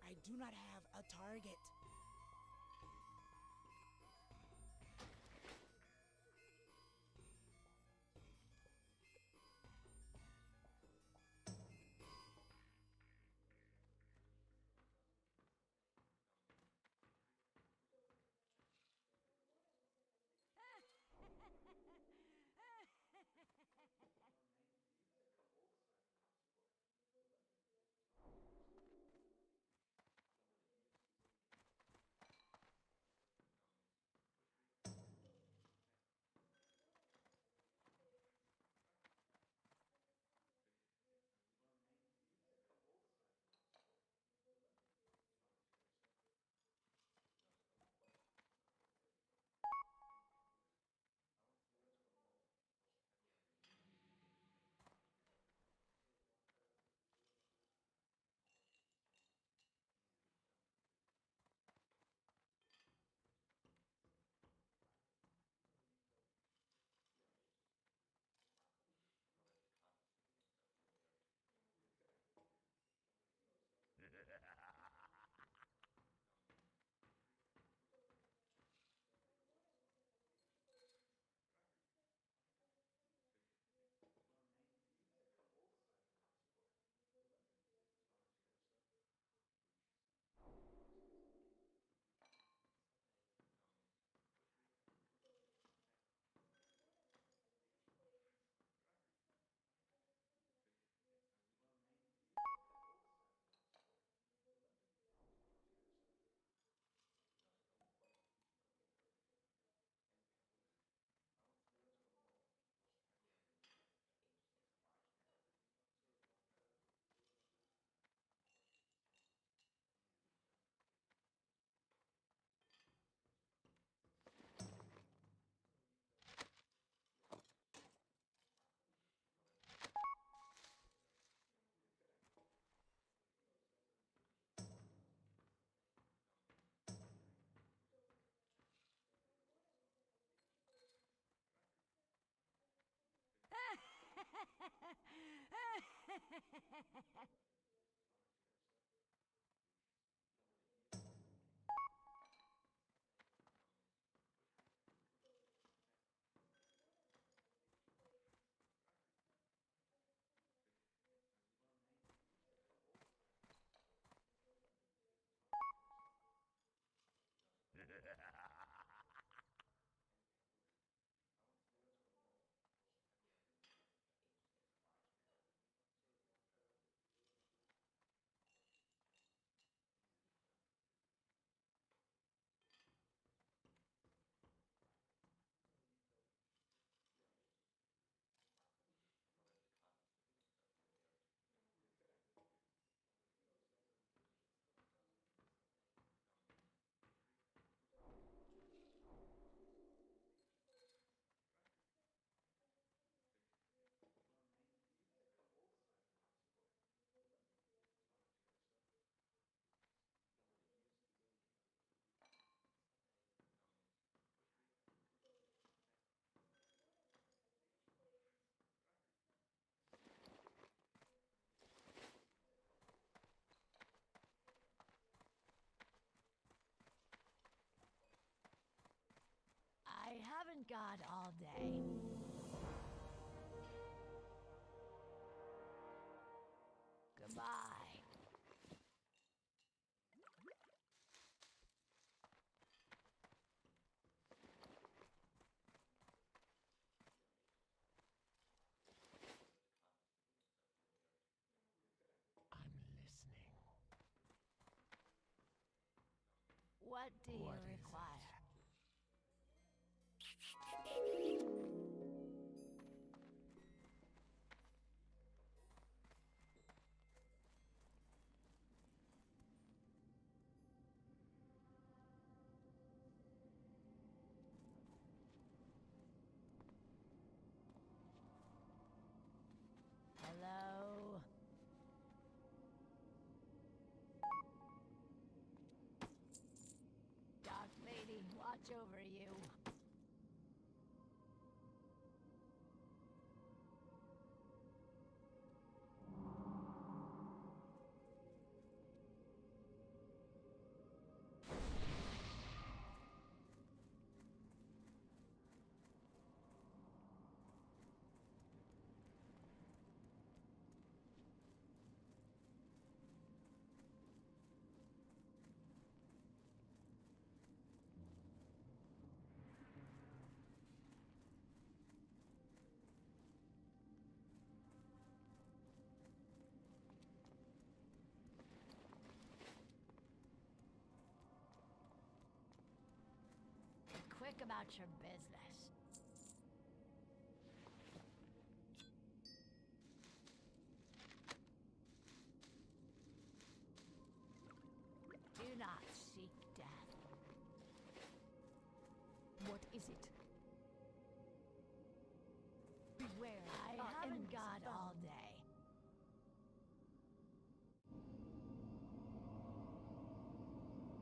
I do not have a target. I haven't got all day. Goodbye. I'm listening. What do you What is require? Hello? Dark Lady, watch over you. Be quick about your business. Do not seek death. What is it?